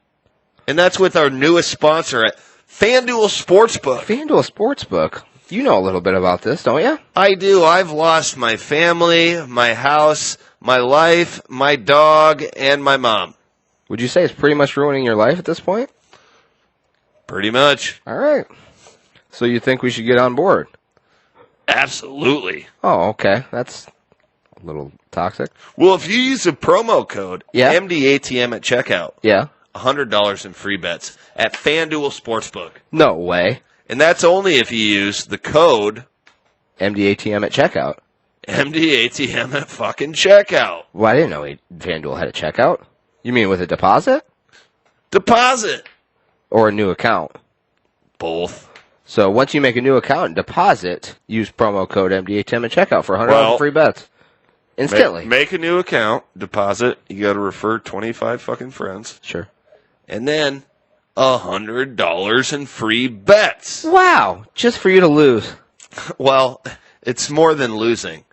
And that's with our newest sponsor at FanDuel Sportsbook. FanDuel Sportsbook. You know a little bit about this, don't you? I do. I've lost my family, my house, my life, my dog, and my mom. Would you say it's pretty much ruining your life at this point? Pretty much. All right. So you think we should get on board? Absolutely. Oh, okay. That's a little toxic. Well, if you use the promo code Yeah. MDATM at checkout, Yeah. $100 in free bets at FanDuel Sportsbook. No way. And that's only if you use the code MDATM at checkout. MDATM at fucking checkout. Well, I didn't know FanDuel had a checkout. You mean with a deposit? Deposit. Or a new account? Both. So once you make a new account and deposit, use promo code MDATM at checkout for $100 in free bets. Instantly. Make a new account, deposit. You got to refer 25 fucking friends. Sure. And then $100 in free bets. Wow. Just for you to lose. Well, it's more than losing.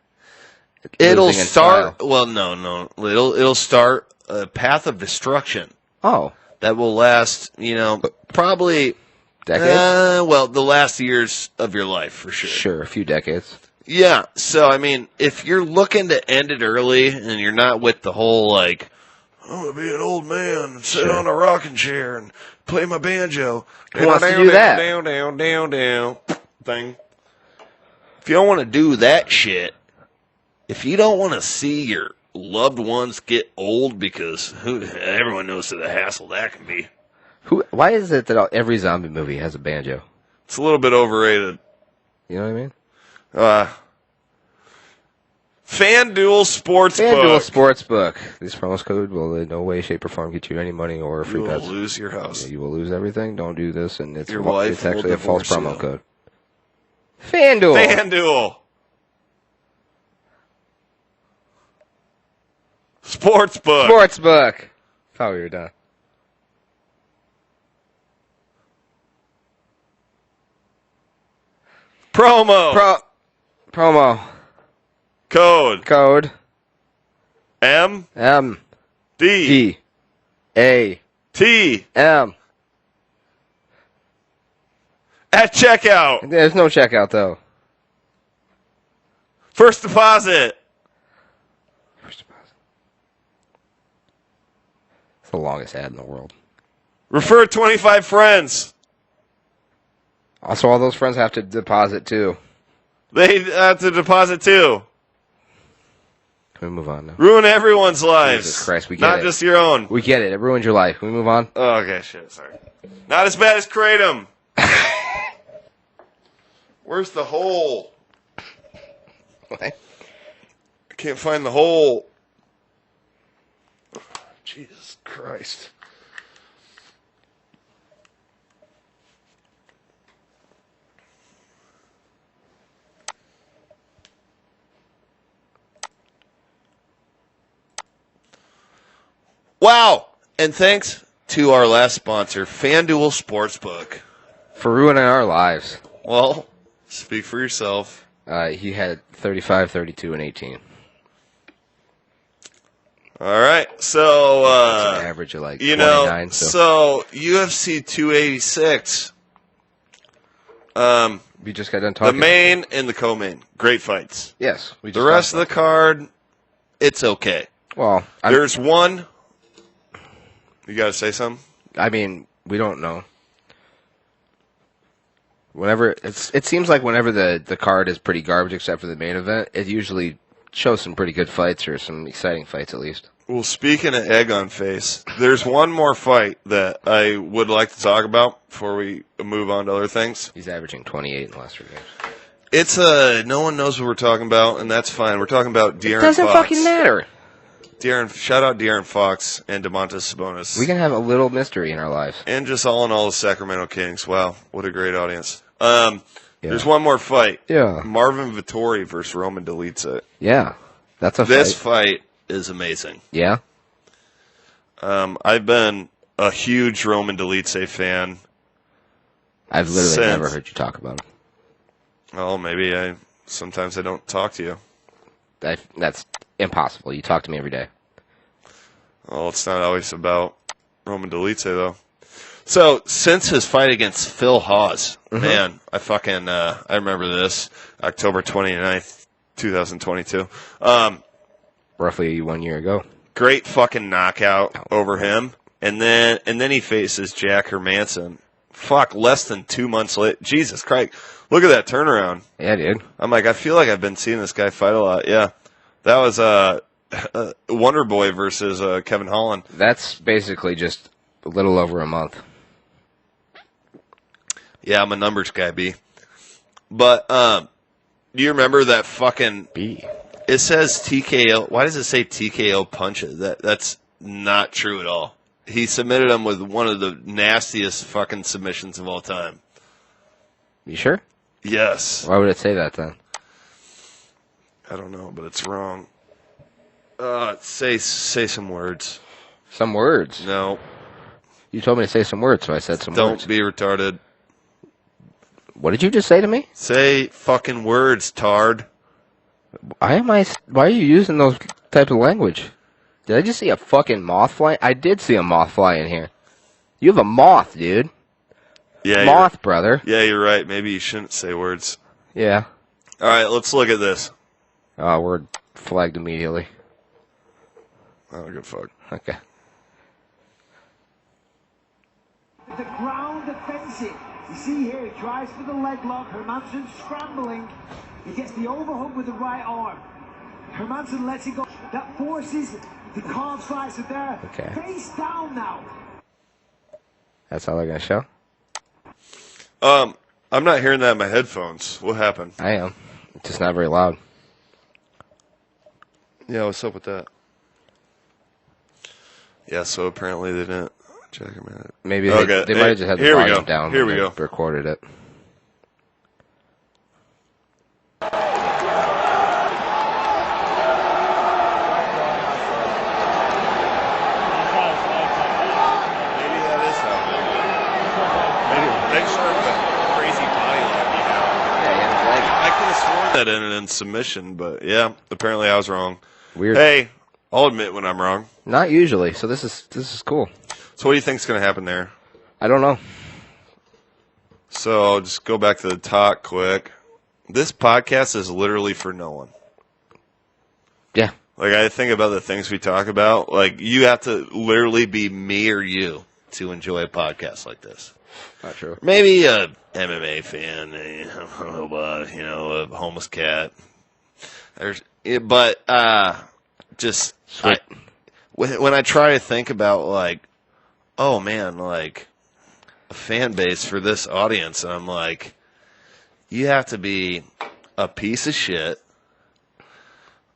Losing It'll in start. style. Well, no. It'll start a path of destruction Oh. that will last. Probably. Decades? The last years of your life for sure. Sure, a few decades. Yeah. So I mean, if you're looking to end it early and you're not with the whole like, I'm gonna be an old man and sit on a rocking chair and play my banjo. Who wants to do that? Down thing. If you don't want to do that shit, if you don't want to see your loved ones get old, because everyone knows the hassle that can be. Why is it that every zombie movie has a banjo? It's a little bit overrated. You know what I mean? FanDuel Sportsbook. FanDuel Sportsbook. This promo code will in no way, shape, or form get you any money or free You will bets. lose your house. Yeah, you will lose everything. Don't do this, and it's Your wife it's actually will a false divorce promo you. code. FanDuel. FanDuel. Sportsbook. Sportsbook. Thought we were done. Promo. Promo. Code. M. M. D. D. A. T. M. At checkout. There's no checkout though. First deposit. It's the longest ad in the world. Refer 25 friends. Also, all those friends have to deposit, too. They have to deposit too. Can we move on now? Ruin everyone's lives. Jesus Christ, we get Not it. just your own. We get it. It ruined your life. Can we move on? Oh, okay, shit, sorry. Not as bad as Kratom. Where's the hole? What? I can't find the hole. Jesus Christ. Wow. And thanks to our last sponsor, FanDuel Sportsbook. For ruining our lives. Well, speak for yourself. He had 35, 32, and 18. All right. So, That's an average of like 29. So UFC 286. We just got done talking. The main and the co-main. Great fights. Yes. We just The rest of the card, it's okay. Well, There's one. You got to say something? I mean, we don't know. Whenever it seems like whenever the card is pretty garbage, except for the main event, it usually shows some pretty good fights or some exciting fights at least. Well, speaking of egg on face, there's one more fight that I would like to talk about before we move on to other things. He's averaging 28 in the last 3 games. It's no one knows what we're talking about, and that's fine. We're talking about De'Aaron Fox. It doesn't fucking matter. Shout out De'Aaron Fox and DeMontis Sabonis. We can have a little mystery in our lives. And just all in all, the Sacramento Kings. Wow, what a great audience. There's one more fight. Yeah. Marvin Vettori versus Roman Dolidze. Yeah. That's a This fight. fight is amazing. Yeah. I've been a huge Roman Dolidze fan. I've literally never heard you talk about him. Well, maybe sometimes I don't talk to you. That's impossible. You talk to me every day. Well, it's not always about Roman Dolidze, though. So, since his fight against Phil Hawes, man, I remember this, October 29th, 2022. Roughly 1 year ago. Great fucking knockout over him. And then he faces Jack Hermanson. Fuck, less than 2 months late. Jesus Christ. Look at that turnaround. Yeah, dude. I'm like, I feel like I've been seeing this guy fight a lot. Yeah. That was Wonder Boy versus Kevin Holland. That's basically just a little over a month. Yeah, I'm a numbers guy, B. But do you remember that fucking B? It says TKO. Why does it say TKO punches? That's not true at all. He submitted him with one of the nastiest fucking submissions of all time. You sure? Yes. Why would it say that then? I don't know, but it's wrong. Say some words. Some words? No. You told me to say some words, so I said some words. Don't be retarded. What did you just say to me? Say fucking words, tard. Why are you using those type of language? Did I just see a fucking moth fly? I did see a moth fly in here. You have a moth, dude. Yeah, moth, brother. Yeah, you're right. Maybe you shouldn't say words. Yeah. All right, let's look at this. Oh, we're flagged immediately. I don't give a fuck. Okay. The ground offensive. You see here, he tries for the leg lock. Hermanson scrambling. He gets the overhook with the right arm. Hermanson lets it go. That forces the calf slicer there. Okay. Face down now. That's all they're going to show? I'm not hearing that in my headphones. What happened? I am. It's just not very loud. Yeah, what's up with that? Yeah, so apparently they didn't check him out. Maybe they might have just had the volume down Here when we they go. recorded it. Maybe that is how it is. Maybe thanks for the crazy body line you have. I could have sworn that ended in submission, but yeah, apparently I was wrong. Weird. Hey, I'll admit when I'm wrong. Not usually, so this is cool. So what do you think's going to happen there? I don't know. So I'll just go back to the talk quick. This podcast is literally for no one. Yeah. Like, I think about the things we talk about. Like, you have to literally be me or you to enjoy a podcast like this. Not true. Maybe a MMA fan, a homeless cat. When I try to think about, like, oh, man, like, a fan base for this audience, and I'm like, you have to be a piece of shit,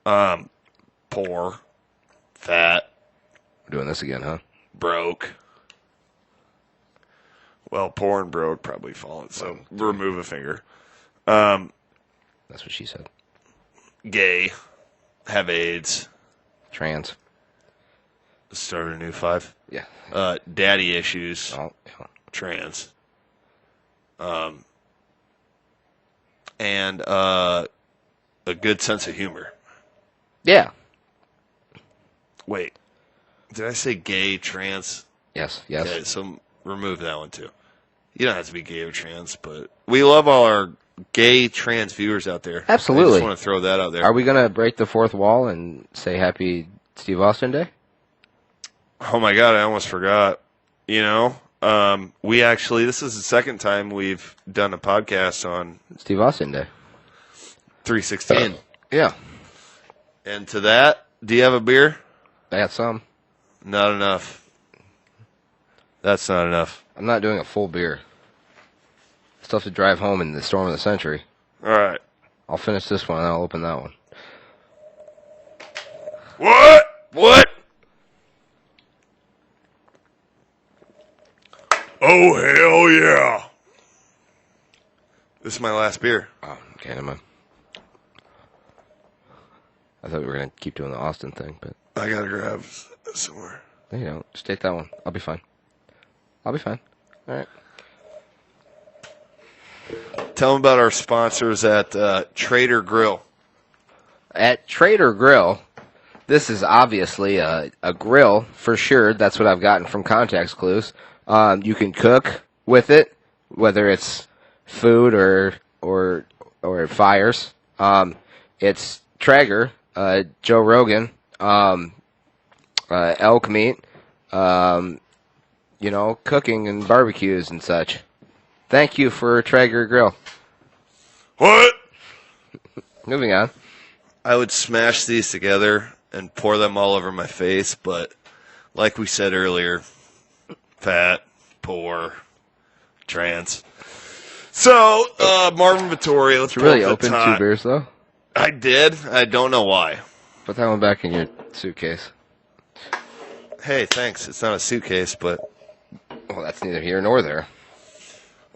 poor, fat. We're doing this again, huh? Broke. Well, poor and broke probably fall it, so remove a finger. That's what she said. Gay. Have AIDS. Trans. Start a new 5. Yeah. Daddy issues. Oh, yeah. Trans. And a good sense of humor. Yeah. Wait. Did I say gay, trans? Yes. Okay, so remove that one too. You don't have to be gay or trans, but we love all our gay trans viewers out there. Absolutely. I just want to throw that out there. Are we going to break the fourth wall and say happy Steve Austin Day? Oh my God, I almost forgot. This is the second time we've done a podcast on Steve Austin Day. 316. Yeah. And to that, do you have a beer? I got some. Not enough. That's not enough. I'm not doing a full beer. Still have to drive home in the storm of the century. All right. I'll finish this one and I'll open that one. What? Oh, hell yeah. This is my last beer. Oh, okay, never mind. I thought we were going to keep doing the Austin thing, but... I got to grab somewhere. No, you don't. Just take that one. I'll be fine. All right. Tell them about our sponsors at Trader Grill. At Trader Grill, this is obviously a grill for sure. That's what I've gotten from Context Clues. You can cook with it, whether it's food or fires. It's Traeger, Joe Rogan, elk meat, cooking and barbecues and such. Thank you for Traeger Grill. What? Moving on. I would smash these together and pour them all over my face, but like we said earlier, fat, poor, trans. So, Marvin Vittori, let's Did you really open 2 beers, though? I did. I don't know why. Put that one back in your suitcase. Hey, thanks. It's not a suitcase, but... Well, that's neither here nor there.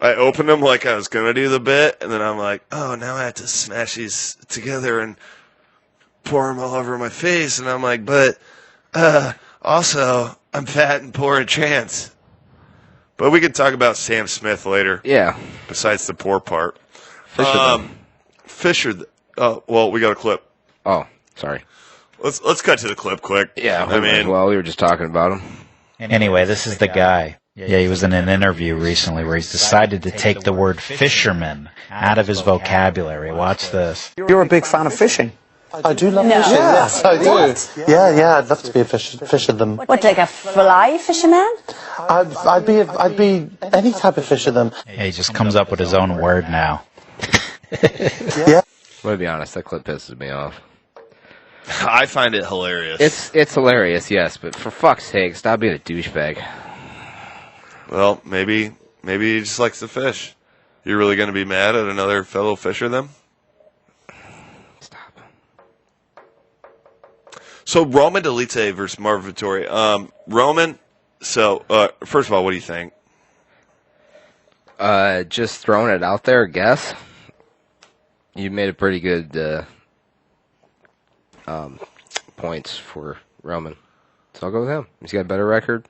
I opened them like I was going to do the bit, and then I'm like, oh, now I have to smash these together and pour them all over my face. And I'm like, but also, I'm fat and poor and trans. But we could talk about Sam Smith later. Yeah. Besides the poor part. Fisher. Well, we got a clip. Oh, sorry. Let's cut to the clip quick. Yeah, well, we were just talking about him. Anyway, this is the guy. Yeah, he was in an interview recently where he's decided to take the word fisherman out of his vocabulary. Watch this. You're a big fan of fishing. I do love fishing. Yes, I do. What? Yeah, I'd love to be a fisherman. What, like a fly fisherman? I'd be any type of fisherman. Yeah, he just comes up with his own word now. Yeah. I'm gonna be honest, that clip pisses me off. I find it hilarious. It's hilarious, yes, but for fuck's sake, stop being a douchebag. Well, maybe he just likes to fish. You're really going to be mad at another fellow fisher then? Stop. So Roman Delite versus Marvin Vittori. Roman, so first of all, what do you think? Just throwing it out there, I guess. You made a pretty good points for Roman. So I'll go with him. He's got a better record.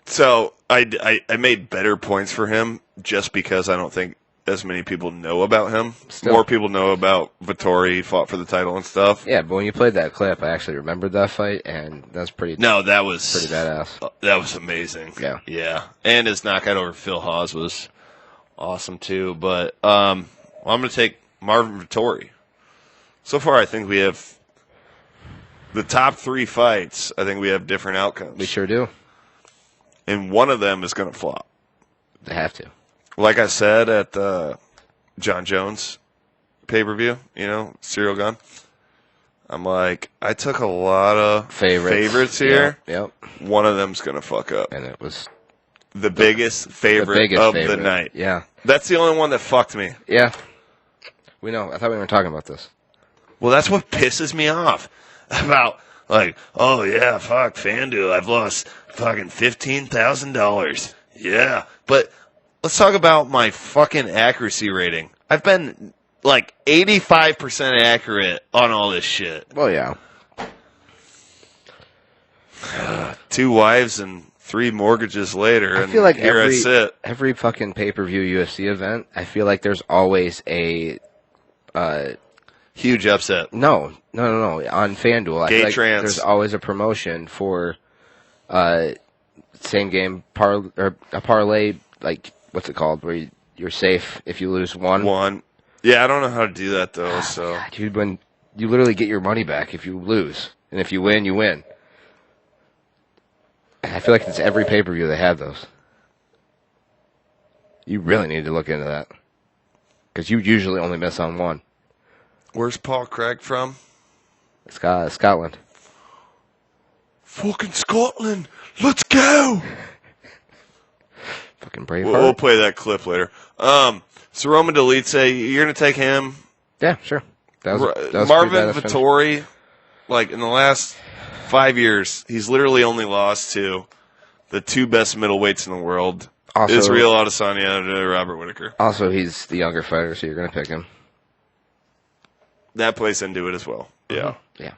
So I made better points for him just because I don't think as many people know about him. Still. More people know about Vittori, fought for the title and stuff. Yeah, but when you played that clip, I actually remembered that fight, and that's pretty. No, that was pretty badass. That was amazing. Yeah, and his knockout over Phil Hawes was awesome too. But I'm going to take Marvin Vittori. So far, I think we have the top 3 fights. I think we have different outcomes. We sure do. And one of them is going to flop. They have to. Like I said at the John Jones pay-per-view, Serial Gun. I'm like, I took a lot of favorites here. Yep. One of them's going to fuck up. And it was the biggest favorite of the night. Yeah. That's the only one that fucked me. Yeah. We know. I thought we were talking about this. Well, that's what pisses me off about, like, oh, yeah, fuck, FanDuel, I've lost fucking $15,000. Yeah. But let's talk about my fucking accuracy rating. I've been, like, 85% accurate on all this shit. Well, yeah. 2 wives and 3 mortgages later, I feel like here I sit. every fucking pay-per-view UFC event, I feel like there's always a huge upset. No. On FanDuel, I feel like there's always a promotion for same game a parlay. Like, what's it called? Where you're safe if you lose one. Yeah, I don't know how to do that though. So, God, dude, when you literally get your money back if you lose, and if you win, you win. I feel like it's every pay-per-view they have those. You really need to look into that. Because you usually only miss on one. Where's Paul Craig from? Scotland. Fucking Scotland! Let's go! Fucking Braveheart. We'll play that clip later. So Roman Dolidze, you're going to take him? Yeah, sure. That was Marvin Vettori, like in the last 5 years, he's literally only lost to the 2 best middleweights in the world. Also, Israel Adesanya and Robert Whittaker. Also, he's the younger fighter, so you're going to pick him. That plays into it as well. Yeah. Yeah.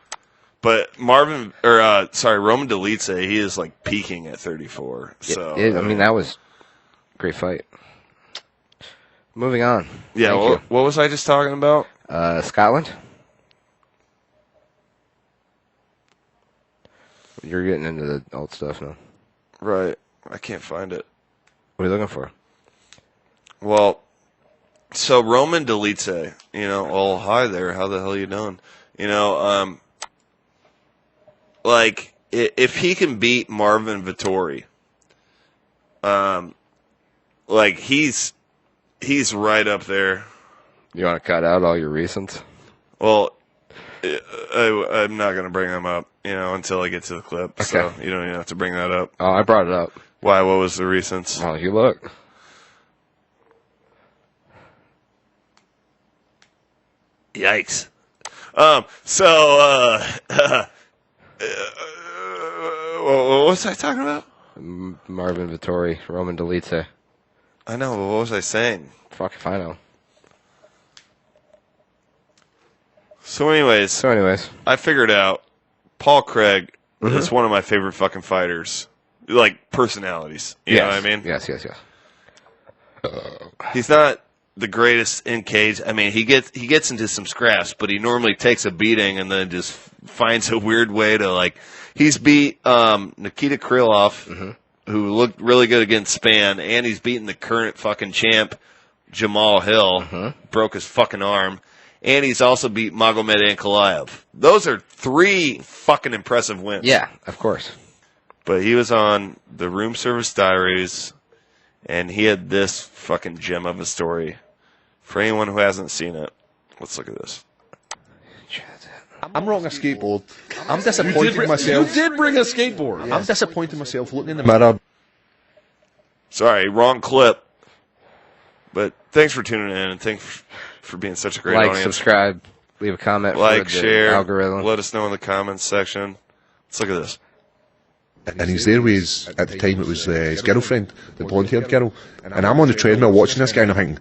But Roman Dolidze, he is like peaking at 34. So I mean, that was a great fight. Moving on. Yeah, what was I just talking about? Scotland. You're getting into the old stuff now. Right. I can't find it. What are you looking for? Well, so Roman Dolidze, oh, hi there, how the hell you doing? Like, if he can beat Marvin Vettori, like, he's right up there. You want to cut out all your recents? Well, I'm not going to bring them up, until I get to the clip. Okay. So you don't even have to bring that up. Oh, I brought it up. Why? What was the recents? Oh, you look. Yikes. What was I talking about? Marvin Vettori, Roman Dolidze. I know, but what was I saying? Fuck if I know. So anyways, I figured out Paul Craig is one of my favorite fucking fighters. Like, personalities. You know what I mean? Yes. He's not the greatest in cage. I mean, he gets into some scraps, but he normally takes a beating and then just finds a weird way to, like, he's beat Nikita Krylov, who looked really good against Spann, and he's beaten the current fucking champ, Jamal Hill, broke his fucking arm, and he's also beat Magomed Ankalaev. Those are 3 fucking impressive wins. Yeah, of course. But he was on the Room Service Diaries, and he had this fucking gem of a story. For anyone who hasn't seen it, let's look at this. I'm rocking a skateboard. I'm disappointed in myself. You did bring a skateboard. Yes. I'm disappointed in myself looking in the mirror. Sorry, wrong clip. But thanks for tuning in, and thanks for being such a great audience. Subscribe, leave a comment. Share, algorithm. Let us know in the comments section. Let's look at this. And he's there with his, at the time it was his girlfriend, the blonde-haired girl. And I'm on the treadmill watching this guy and I'm thinking,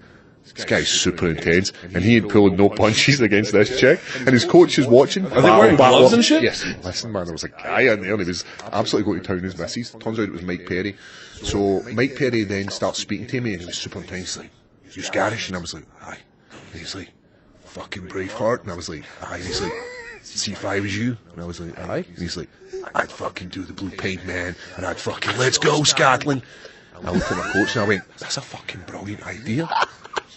this guy's super intense. And he ain't pulling no punches against this chick. And his coach is watching. Are they wearing gloves and shit? Yes. Listen, man, there was a guy in there and he was absolutely going to town his missus. Turns out it was Mike Perry. So Mike Perry then starts speaking to me and he was super intense. He's like, you Scottish? And I was like, aye. And he's like, fucking Braveheart. And I was like, aye. And he's like, see if I was you. And I was like, aye. And he's like, I'd fucking do the blue paint, man, and I'd fucking, let's go, Scotland. I looked at my coach and I went, that's a fucking brilliant idea.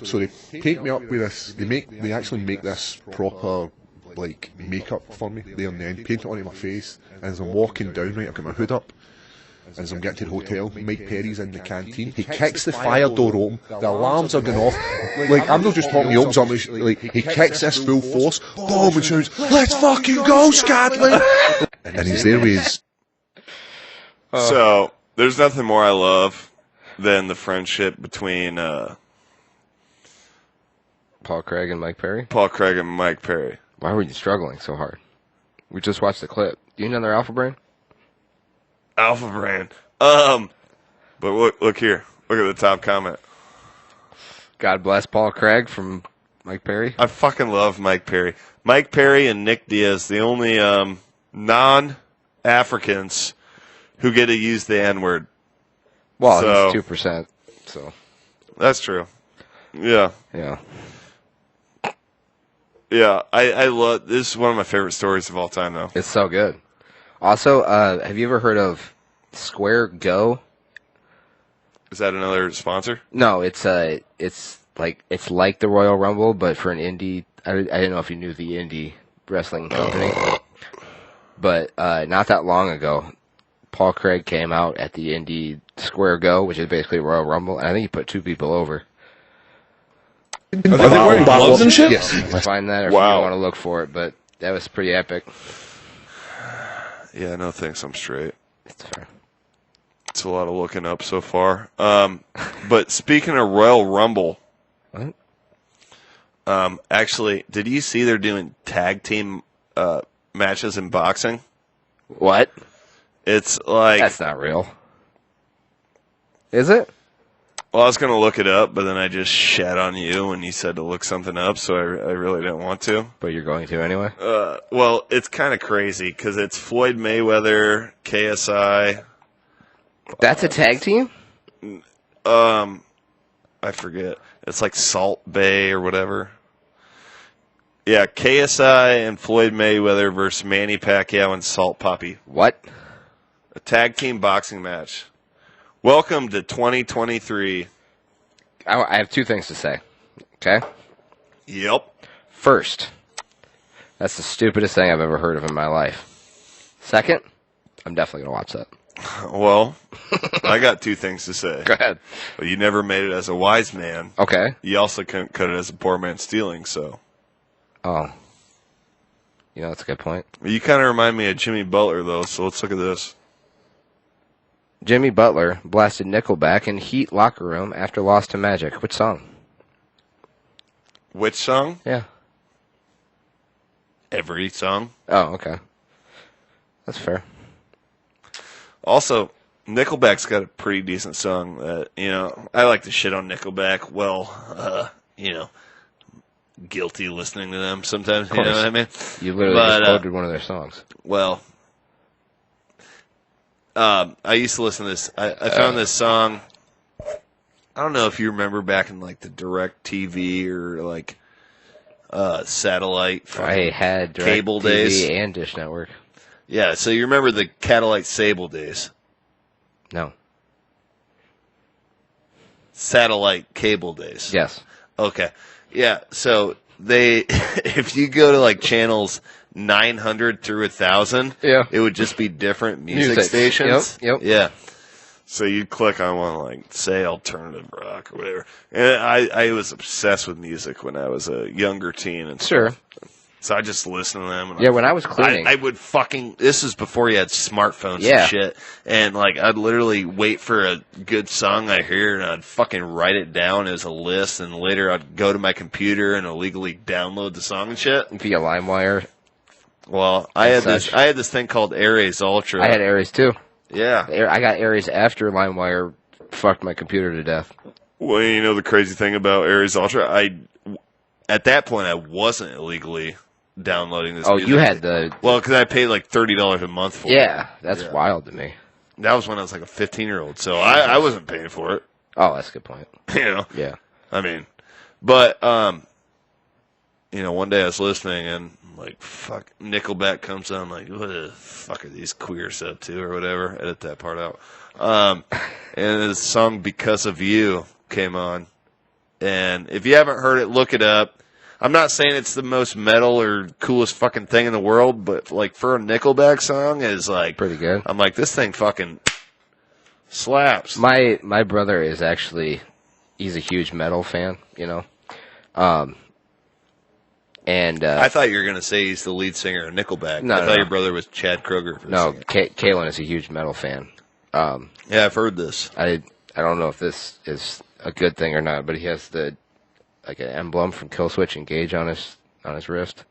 So they take me up with this, they actually make this proper like makeup for me there and then, paint it onto my face, and as I'm walking down, right, I've got my hood up, and as I'm getting to the hotel, Mike Perry's in the canteen, he kicks the fire door open, the alarms are going off, like, I'm not just talking, he opens up, like, he kicks this full force, boom, and shouts, let's fucking go, Scotland! And he's there with his... So, there's nothing more I love than the friendship between Paul Craig and Mike Perry? Paul Craig and Mike Perry. Why were you struggling so hard? We just watched the clip. Do you know their Alpha Brain? Alpha Brain. But look here. Look at the top comment. God bless Paul Craig from Mike Perry. I fucking love Mike Perry. Mike Perry and Nick Diaz, the only non-Africans who get to use the N-word. Well, so, he's 2%, so. That's true. Yeah. Yeah. Yeah, I love, this is one of my favorite stories of all time, though. It's so good. Also, have you ever heard of Square Go? Is that another sponsor? No, it's like the Royal Rumble, but for an indie. I didn't know if you knew the indie wrestling company, but not that long ago, Paul Craig came out at the indie Square Go, which is basically Royal Rumble, and I think he put 2 people over. Are they wearing gloves and shit? Yes. Find that, or if you want to look for it, but that was pretty epic. Yeah, no thanks, I'm straight. It's fair. It's a lot of looking up so far. But speaking of Royal Rumble, what? Actually, did you see they're doing tag team matches in boxing? What? It's like... That's not real. Is it? Well, I was going to look it up, but then I just shat on you when you said to look something up, so I really didn't want to. But you're going to anyway? Well, it's kind of crazy, because it's Floyd Mayweather, KSI... That's a tag team? I forget. It's like Salt Bay or whatever. Yeah, KSI and Floyd Mayweather versus Manny Pacquiao and Salt Papi. What? A tag team boxing match. Welcome to 2023. I have 2 things to say. Okay? Yep. First, that's the stupidest thing I've ever heard of in my life. Second, I'm definitely going to watch that. Well, I got 2 things to say. Go ahead. Well, you never made it as a wise man. Okay. You also couldn't cut it as a poor man stealing, so. Oh. You know, that's a good point. You kind of remind me of Jimmy Butler, though, so let's look at this. Jimmy Butler blasted Nickelback in Heat locker room after loss to Magic. Which song? Which song? Yeah. Every song. Oh, okay. That's fair. Also, Nickelback's got a pretty decent song that, I like to shit on Nickelback. Well, guilty listening to them sometimes, you know what I mean? You literally just quoted one of their songs. Well, I used to listen to this. I found this song. I don't know if you remember back in like the Direct TV or like satellite. I had Direct cable TV days and Dish Network. Yeah, so you remember the Catalyte Sable days? No. Satellite cable days? Yes. Okay. Yeah, so if you go to like channels 900 through 1,000, it would just be different music stations. Yep. Yeah. So you'd click on one like, say, alternative rock or whatever. And I was obsessed with music when I was a younger teen. And sure. So I just listened to them. And when I was cleaning. I would this is before you had smartphones and shit. And like, I'd literally wait for a good song I hear and I'd fucking write it down as a list. And later I'd go to my computer and illegally download the song and shit. Via LimeWire. Well, I had this thing called Ares Ultra. I had Ares too. Yeah. I got Ares after LimeWire fucked my computer to death. Well, you know the crazy thing about Ares Ultra? At that point, I wasn't illegally downloading this music. You had the... Well, because I paid like $30 a month for it. Yeah, that's wild to me. That was when I was like a 15-year-old, so I wasn't paying for it. Oh, that's a good point. Yeah. I mean, but, one day I was listening and like, fuck, Nickelback comes on, like, what the fuck are these queers up to, or whatever. Edit that part out. And the song Because of You came on. And if you haven't heard it, look it up. I'm not saying it's the most metal or coolest fucking thing in the world, but like for a Nickelback song is like pretty good. I'm like, this thing fucking slaps. My brother is actually, he's a huge metal fan, you know. And I thought you were gonna say he's the lead singer of Nickelback. No, I no, thought no. your brother was Chad Kroeger. No, Kalen is a huge metal fan. Yeah, I've heard this. I don't know if this is a good thing or not, but he has an emblem from Killswitch Engage on his wrist.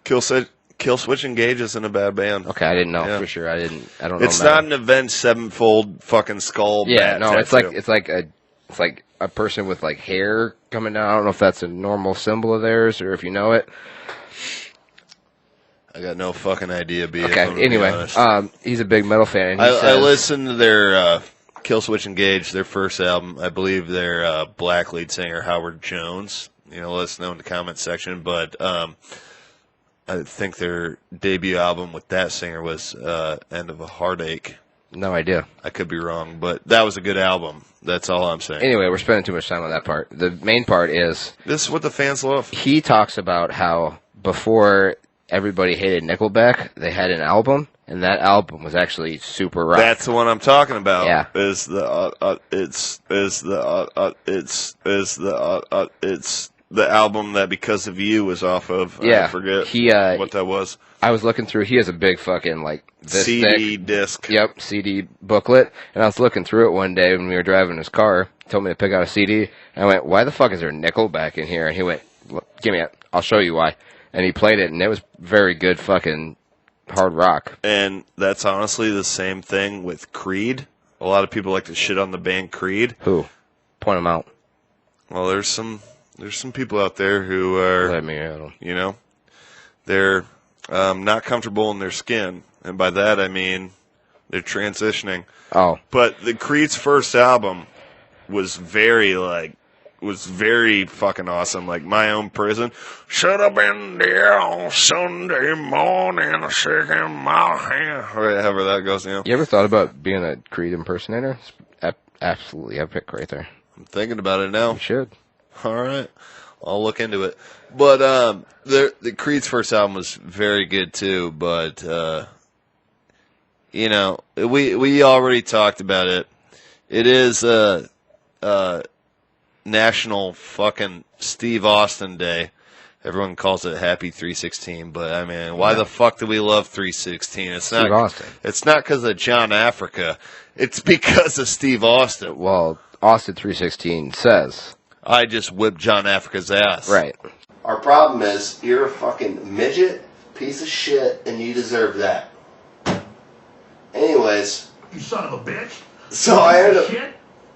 Killswitch Engage isn't a bad band. Okay, I didn't know for sure. I don't know. It's not an Avenged Sevenfold fucking skull. Yeah, no, tattoo. it's like a person with like hair coming down. I don't know if that's a normal symbol of theirs or if you know it. I got no fucking idea. Okay, anyway, he's a big metal fan. And I listened to their Killswitch Engage, their first album. I believe their black lead singer Howard Jones. Let us know in the comment section. But I think their debut album with that singer was End of a Heartache. No idea. I could be wrong, but that was a good album. That's all I'm saying. Anyway, we're spending too much time on that part. The main part is... This is what the fans love. He talks about how before everybody hated Nickelback, they had an album, and that album was actually super rock. That's the one I'm talking about. Yeah. It's the album that Because of You was off of. Yeah. I forget what that was. I was looking through. He has a big fucking this CD thick, disc. Yep, CD booklet. And I was looking through it one day when we were driving his car. He told me to pick out a CD. And I went, "Why the fuck is there Nickelback in here?" And he went, "Give me it. I'll show you why." And he played it, and it was very good fucking hard rock. And that's honestly the same thing with Creed. A lot of people like to shit on the band Creed. Who? Point them out. Well, there's some people out there who are, they're not comfortable in their skin, and by that I mean they're transitioning. Oh, but the Creed's first album was very fucking awesome. Like My Own Prison. Should have been there on Sunday morning, shaking my hand. Or however that goes, You ever thought about being a Creed impersonator? It's absolutely epic right there. I'm thinking about it now. You should. All right. I'll look into it. But the Creed's first album was very good too, but we already talked about it. It is National fucking Steve Austin Day. Everyone calls it Happy 316, but I mean, why the fuck do we love 316? It's Steve Austin. It's not because of John Africa. It's because of Steve Austin. Well, Austin 316 says, I just whipped John Africa's ass. Right. Our problem is you're a fucking midget, piece of shit, and you deserve that. Anyways. You son of a bitch. So I ended up... Shit?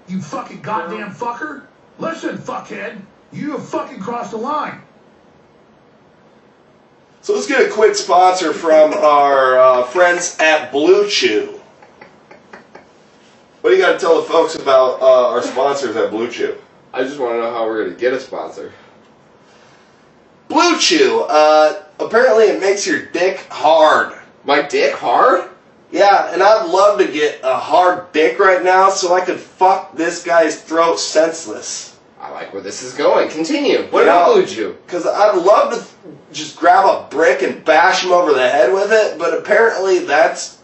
You fucking goddamn fucker. Listen, fuckhead. You have fucking crossed the line. So let's get a quick sponsor from our friends at Blue Chew. What do you got to tell the folks about our sponsors at Blue Chew? I just want to know how we're going to get a sponsor. Blue Chew. Apparently it makes your dick hard. My dick hard? Yeah, and I'd love to get a hard dick right now so I could fuck this guy's throat senseless. I like where this is going. Continue. What about Blue Chew? Because I'd love to just grab a brick and bash him over the head with it, but apparently that's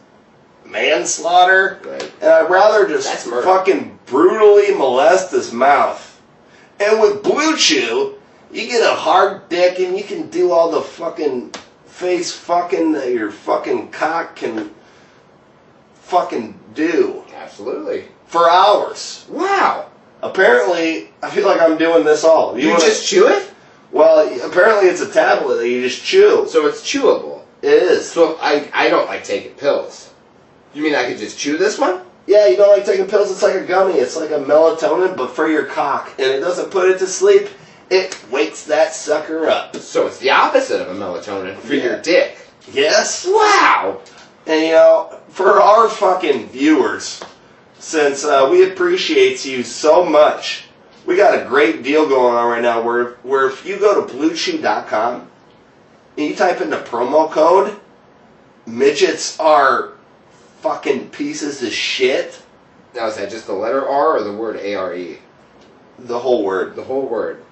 manslaughter. Right. And I'd rather just fucking brutally molest his mouth. And with Blue Chew, you get a hard dick and you can do all the fucking face fucking that your fucking cock can fucking do. Absolutely. For hours. Wow. Apparently, I feel like I'm doing this all. You just chew it? Well, apparently it's a tablet that you just chew. So it's chewable? It is. So I don't like taking pills. You mean I could just chew this one? Yeah, you don't like taking pills? It's like a gummy. It's like a melatonin, but for your cock. And it doesn't put it to sleep. It wakes that sucker up. So it's the opposite of a melatonin for your dick. Yes. Wow. And for our fucking viewers, since we appreciate you so much, we got a great deal going on right now where if you go to BlueChew.com and you type in the promo code, midgets are fucking pieces of shit. Now, is that just the letter R or the word ARE? The whole word. The whole word.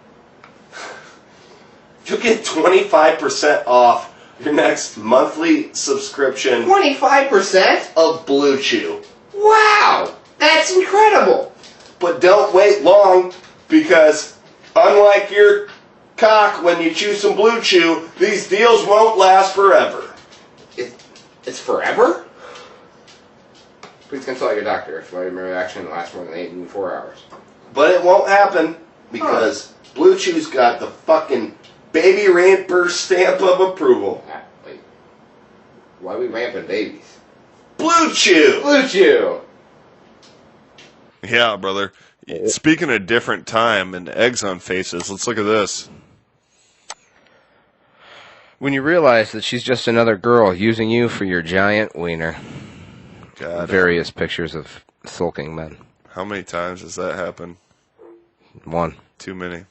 You'll get 25% off your next monthly subscription. 25% of Blue Chew. Wow, that's incredible. But don't wait long, because unlike your cock when you chew some Blue Chew, these deals won't last forever. It's forever? Please consult your doctor if your reaction lasts more than 84 hours. But it won't happen, because Blue Chew's got the fucking baby ramper stamp of approval. Wait. Why are we ramping babies? Blue Chew! Blue Chew! Yeah, brother. Speaking of different time and eggs on faces, let's look at this. When you realize that she's just another girl using you for your giant wiener. God. Various pictures of sulking men. How many times has that happened? One. Too many.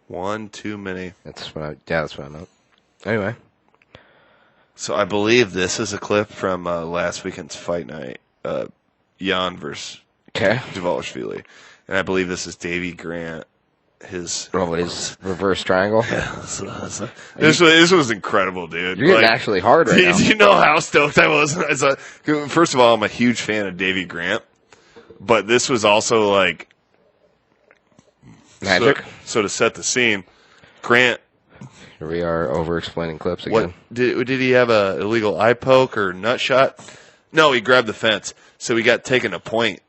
One too many. That's what I meant. Anyway. So I believe this is a clip from last weekend's fight night. Jan versus Dvalishvili. And I believe this is Davey Grant. His reverse triangle. Yeah, this was incredible, dude. You're getting actually hard right now. Do you know how stoked I was? First of all, I'm a huge fan of Davey Grant, but this was also like magic. So to set the scene, Grant. Here we are over-explaining clips again. Did he have a illegal eye poke or nut shot? No, he grabbed the fence, so he got taken a point.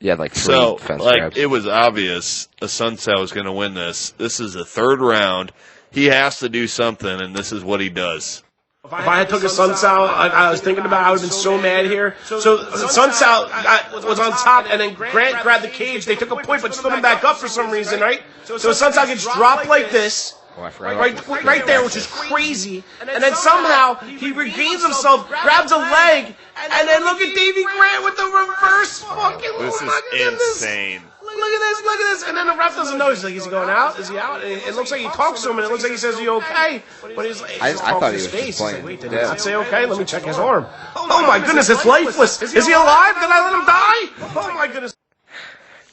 Yeah, like three fence grabs. It was obvious Asuncao was going to win this. This is the third round. He has to do something, and this is what he does. If I had took Asuncao, I was thinking about it, I would have been so mad here. So Asuncao was on top, and then Grant grabbed the cage. They took a point, but stood him back up for some reason, right? So Asuncao gets dropped like this. Oh, I forgot. Right there, which is crazy. And then somehow he regains himself, grabs a leg, and then look at Davey Grant with the reverse fucking. This is insane. Look at this. And then the ref doesn't know. He's like, is he going out? Is he out? And it looks like he talks to him, and it looks like he says, are you okay? But he's like, I thought he was face. just playing. He's like, wait, did he not say okay? Let me check his arm. Oh my goodness, it's lifeless. Is he alive? Did I let him die? Oh my goodness.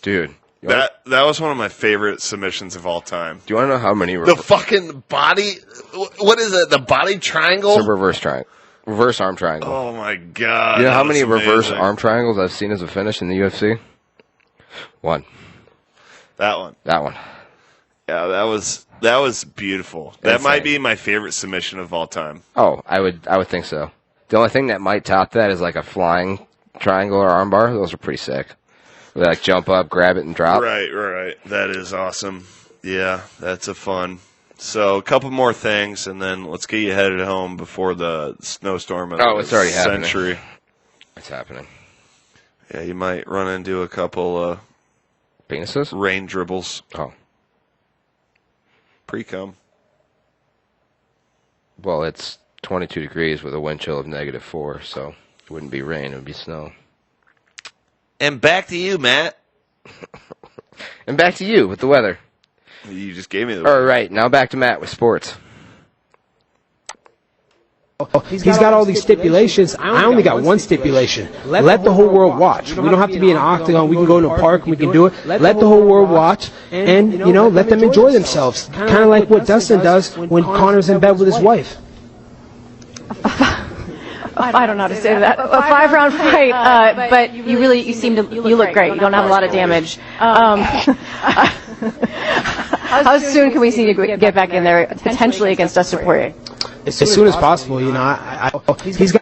Dude. That was one of my favorite submissions of all time. Do you want to know how many? The fucking body. What is it? The body triangle. It's a reverse triangle. Reverse arm triangle. Oh my god! You know how many reverse arm triangles I've seen as a finish in the UFC? One. That one. Yeah, that was beautiful. That might be my favorite submission of all time. Oh, I would think so. The only thing that might top that is like a flying triangle or armbar. Those are pretty sick. They like jump up, grab it, and drop. Right. That is awesome. Yeah, that's a fun. So a couple more things, and then let's get you headed home before the snowstorm of it's already century. Happening. It's happening. Yeah, you might run into a couple penises, rain dribbles. Oh, pre-cum. Well, it's 22 degrees with a wind chill of -4, so it wouldn't be rain; it would be snow. And back to you, Matt. And back to you with the weather. You just gave me the weather. All right, now back to Matt with sports. He's got all these stipulations. I only got one stipulation. Let the whole world watch. We don't have to be in an octagon. We can go to a park and we can do it. Let the whole world watch and, let them enjoy themselves. Kind of like what Dustin does when Connor's in bed with his wife. I don't know how to say that. A 5-round fight, but you look great. You don't have a lot of damage. How soon can we see you get back in there, potentially against Dustin Poirier? As soon as possible, he's got.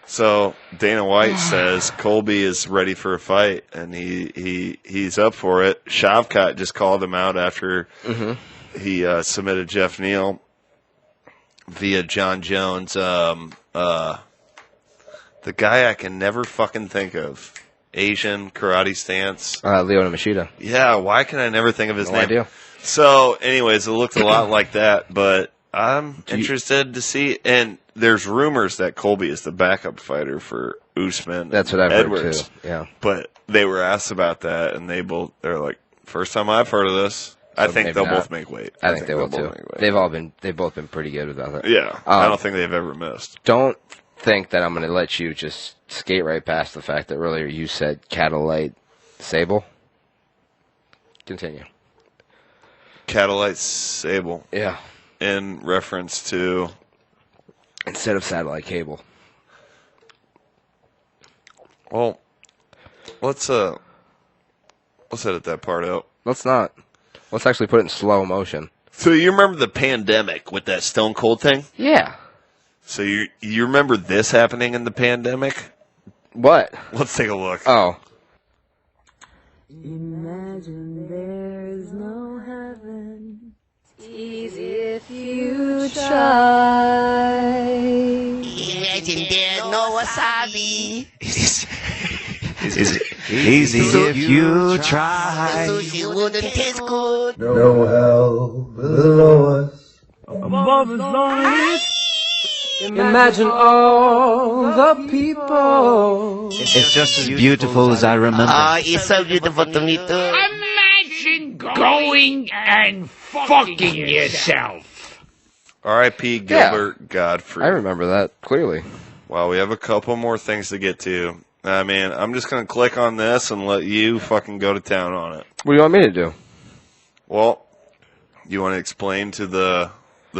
So Dana White says Colby is ready for a fight, and he's up for it. Shavkat just called him out after he submitted Jeff Neal via John Jones. The guy I can never fucking think of. Asian karate stance. Leona Machida. Yeah, why can I never think of his name? Idea. So, anyways, it looked a lot like that, but I'm interested to see. And there's rumors that Colby is the backup fighter for Usman. That's what I've Edwards. heard too. Yeah. But they were asked about that, and they're like, first time I've heard of this. I think they'll both make weight. I think they will too. They've both been pretty good about that. Yeah. I don't think they've ever missed. Don't think that I'm going to let you just skate right past the fact that earlier you said Catalite Sable. Continue. Catalyte Sable. Yeah. In reference to... Instead of satellite cable. Well, let's edit that part out. Let's not. Let's actually put it in slow motion. So you remember the pandemic with that Stone Cold thing? Yeah. So you remember this happening in the pandemic? What? Let's take a look. Oh. Imagine there's no heaven. It's easy if you try. Imagine there's no wasabi. Is easy if you try. Sushi wouldn't taste good. No hell below us. Above is lonely. Imagine all the people. It's just as beautiful as I remember. It's so beautiful to me too. Imagine going and fucking yourself. R.I.P. Gilbert Godfrey. I remember that clearly. Wow, we have a couple more things to get to. I mean, I'm just going to click on this and let you fucking go to town on it. What do you want me to do? Well, you want to explain to the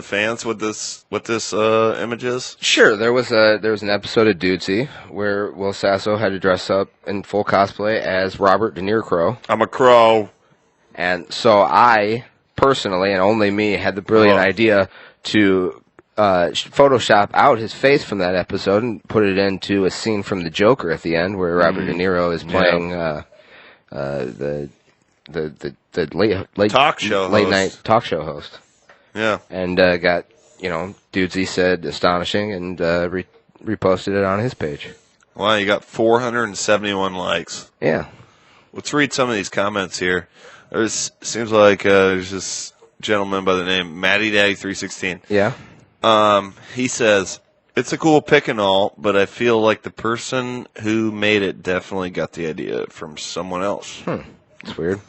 fans what this image is? Sure. There was an episode of Dudesy where Will Sasso had to dress up in full cosplay as Robert De Niro. I'm a crow. And so I, personally, and only me, had the brilliant idea to Photoshop out his face from that episode and put it into a scene from The Joker at the end where Robert De Niro is playing the late night talk show host. Yeah. And got, Dudesy said astonishing and reposted it on his page. Wow, you got 471 likes. Yeah. Let's read some of these comments here. Seems like there's this gentleman by the name Matty Daddy 316. Yeah. He says, it's a cool pick and all, but I feel like the person who made it definitely got the idea from someone else. It's weird.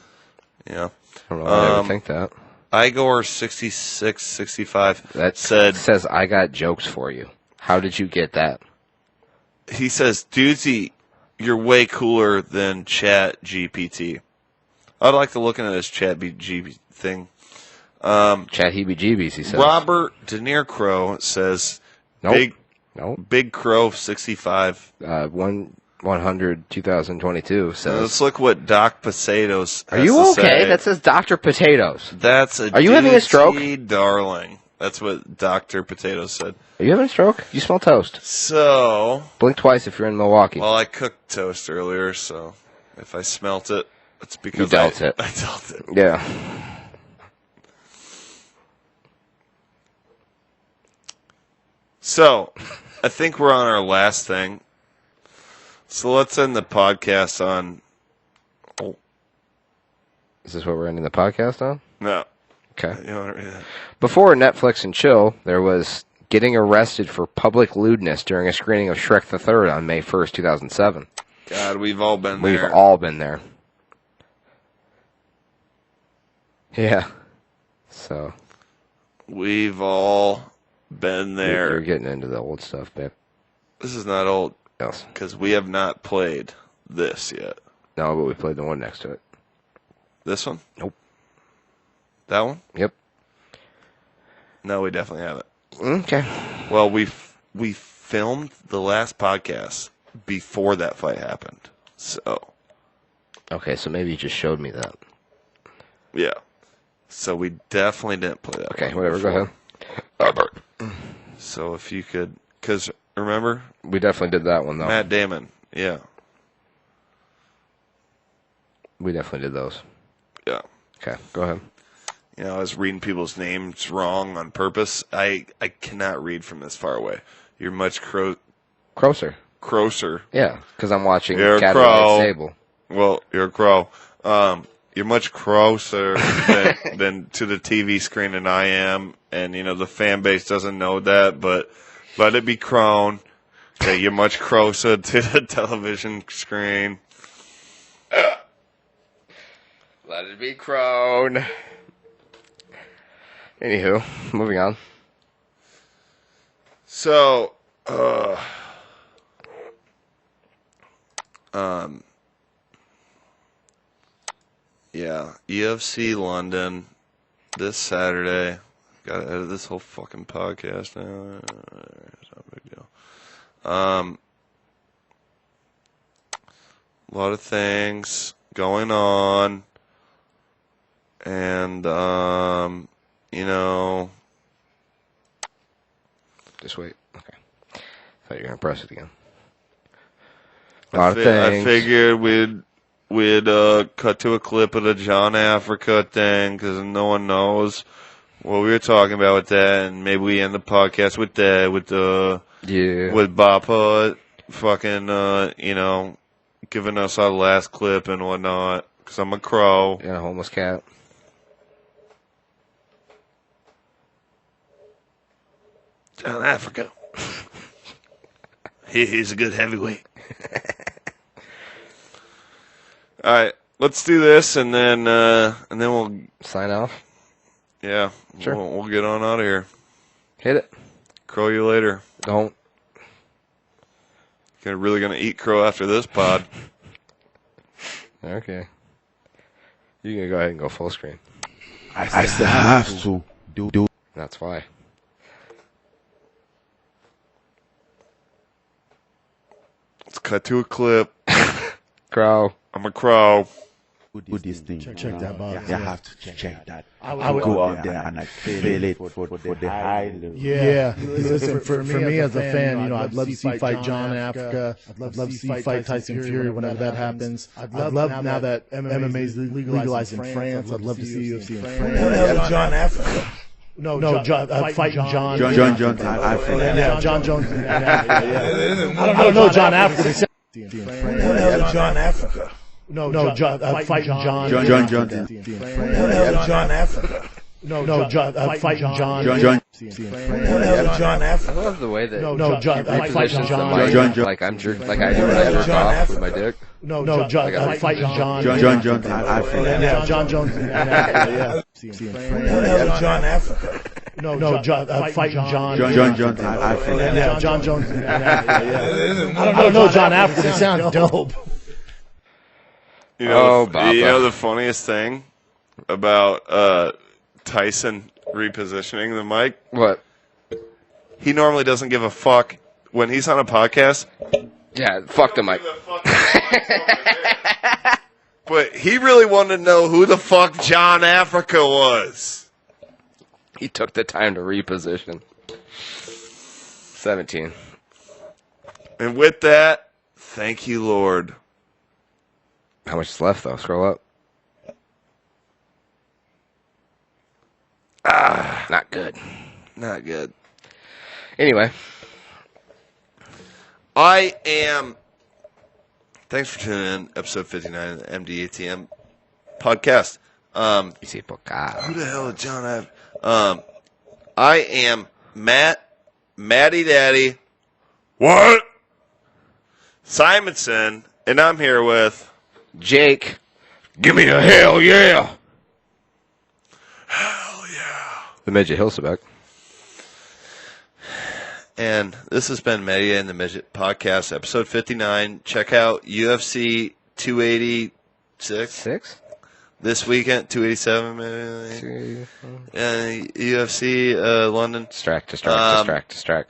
Yeah. I don't know. I never think that. Igor 6665 that says, I got jokes for you. How did you get that? He says, Dudesy, you're way cooler than Chat GPT. I'd like to look into this Chat GPT thing. Chat heebie-jeebies, he says. Robert De Niro says, Nope. Big Crow 65. 2022 says. Let's look what Doc Potatoes has Are you to okay? say. That says Dr. Potatoes. Are you having a stroke? Darling. That's what Dr. Potatoes said. Are you having a stroke? You smell toast. So. Blink twice if you're in Milwaukee. Well, I cooked toast earlier, so if I smelt it, it's because you dealt it. I dealt it. Yeah. So, I think we're on our last thing. So let's end the podcast on... Oh. Is this what we're ending the podcast on? No. Okay. You want to read that? Before Netflix and chill, there was getting arrested for public lewdness during a screening of Shrek III on May 1st, 2007. God, we've all been there. We've all been there. Yeah. So. We've all been there. You're getting into the old stuff, babe. This is not old. Yes. Because we have not played this yet. No, but we played the one next to it. This one? Nope. That one? Yep. No, we definitely haven't. Okay. Well, we filmed the last podcast before that fight happened. So. Okay, so maybe you just showed me that. Yeah. So we definitely didn't play that. Okay, whatever. Before. Go ahead. So if you could, because remember, we definitely did that one though. Matt Damon. Yeah. We definitely did those. Yeah. Okay, go ahead. You know, I was reading people's names wrong on purpose. I cannot read from this far away. You're much closer. Closer. Yeah, because I'm watching Crow. Sable. Well, you're a crow. You're much closer than to the TV screen than I am, and you know the fan base doesn't know that, but let it be crown. Okay, you're much closer to the television screen. Let it be crown. Anywho, moving on. So, yeah, UFC London this Saturday. Got to edit this whole fucking podcast now. It's not a big deal. A lot of things going on. And, you know. Just wait. Okay. Thought you were going to press it again. A lot of things. I figured we'd cut to a clip of the John Africa thing because no one knows what we were talking about with that, and maybe we end the podcast with that, with Bappa fucking, you know, giving us our last clip and whatnot. Because I'm a crow. And a homeless cat. John Africa. He's a good heavyweight. All right, let's do this, and then we'll sign off. Yeah, sure. We'll get on out of here. Hit it. Crow you later. Don't. You're really gonna eat crow after this pod. Okay. You can go ahead and go full screen. I still have to do. That's why. Let's cut to a clip. Crow. I'm a crow. With this thing. Check that box. You have to check that. I would go out there and I feel it for the high level. Yeah. Listen, for me as a fan, you know, I'd love to see fight John Africa. I'd love to see fight Tyson Fury whenever that happens. I'd love now that MMA is legalized in France. I'd love to see UFC in France. John Africa. No, fighting John. John Africa. Yeah, John Jones. I don't know John Africa. John Africa. Fighting John. John Africa. Fighting John. John Africa. I love the way that John. repositions the mic like I'm jerk, like I do when I jerk off with my dick. Fighting John. John Africa. Yeah, John Jones. John Africa. Fighting John. Africa. Yeah, John Jones. I don't know John Africa. It sounds dope. You know, the funniest thing about Tyson repositioning the mic? What? He normally doesn't give a fuck when he's on a podcast. Yeah, fuck the mic. But he really wanted to know who the fuck John Africa was. He took the time to reposition. 17. And with that, thank you, Lord. How much is left, though? Scroll up. Not good. Not good. Anyway. I am... Thanks for tuning in. Episode 59 of the MDATM podcast. Who the hell is John Africa? I am Matty Daddy. What? Simonson, and I'm here with Jake. Give me the hell yeah. Hell yeah. The Midget Hilsebeck. And this has been Media and the Midget Podcast, episode 59. Check out UFC 286. This weekend, 287 maybe. UFC London. Distract.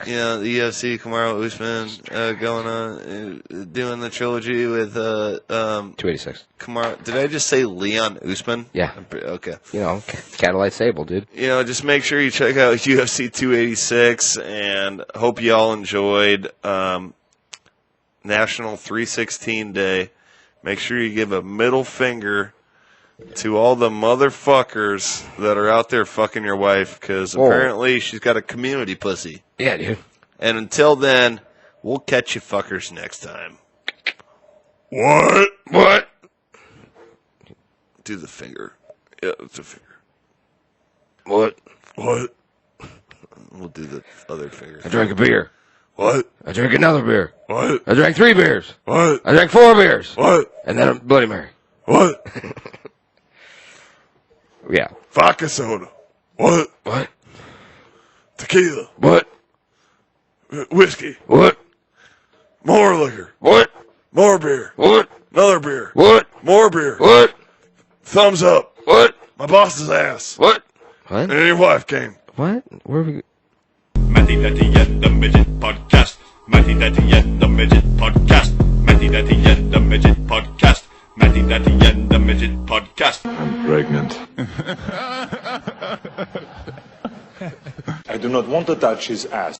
You know, the UFC Kamaru Usman going on, doing the trilogy with 286. Kamaru. Did I just say Leon Usman? Yeah. Okay. You know, Catalyte Sable, dude. You know, just make sure you check out UFC 286, and hope you all enjoyed National 316 Day. Make sure you give a middle finger to all the motherfuckers that are out there fucking your wife, because apparently she's got a community pussy. Yeah, dude. And until then, we'll catch you fuckers next time. What? Do the finger. Yeah, it's a finger. What? We'll do the other finger. I drank a beer. What? I drank another beer. What? I drank 3 beers. What? I drank 4 beers. What? And then a Bloody Mary. What? Yeah. Vodka soda. What? Tequila. What? Whiskey. What? More liquor. What? More beer. What? Another beer. What? More beer. What? Thumbs up. What? My boss's ass. What? What? And your wife came. What? Where are we? Matty Daddy and the Midget Podcast. Matty Daddy and the Midget Podcast. Matty Daddy and the Midget Podcast. Matty Daddy and the Midget Podcast. I'm pregnant. I do not want to touch his ass.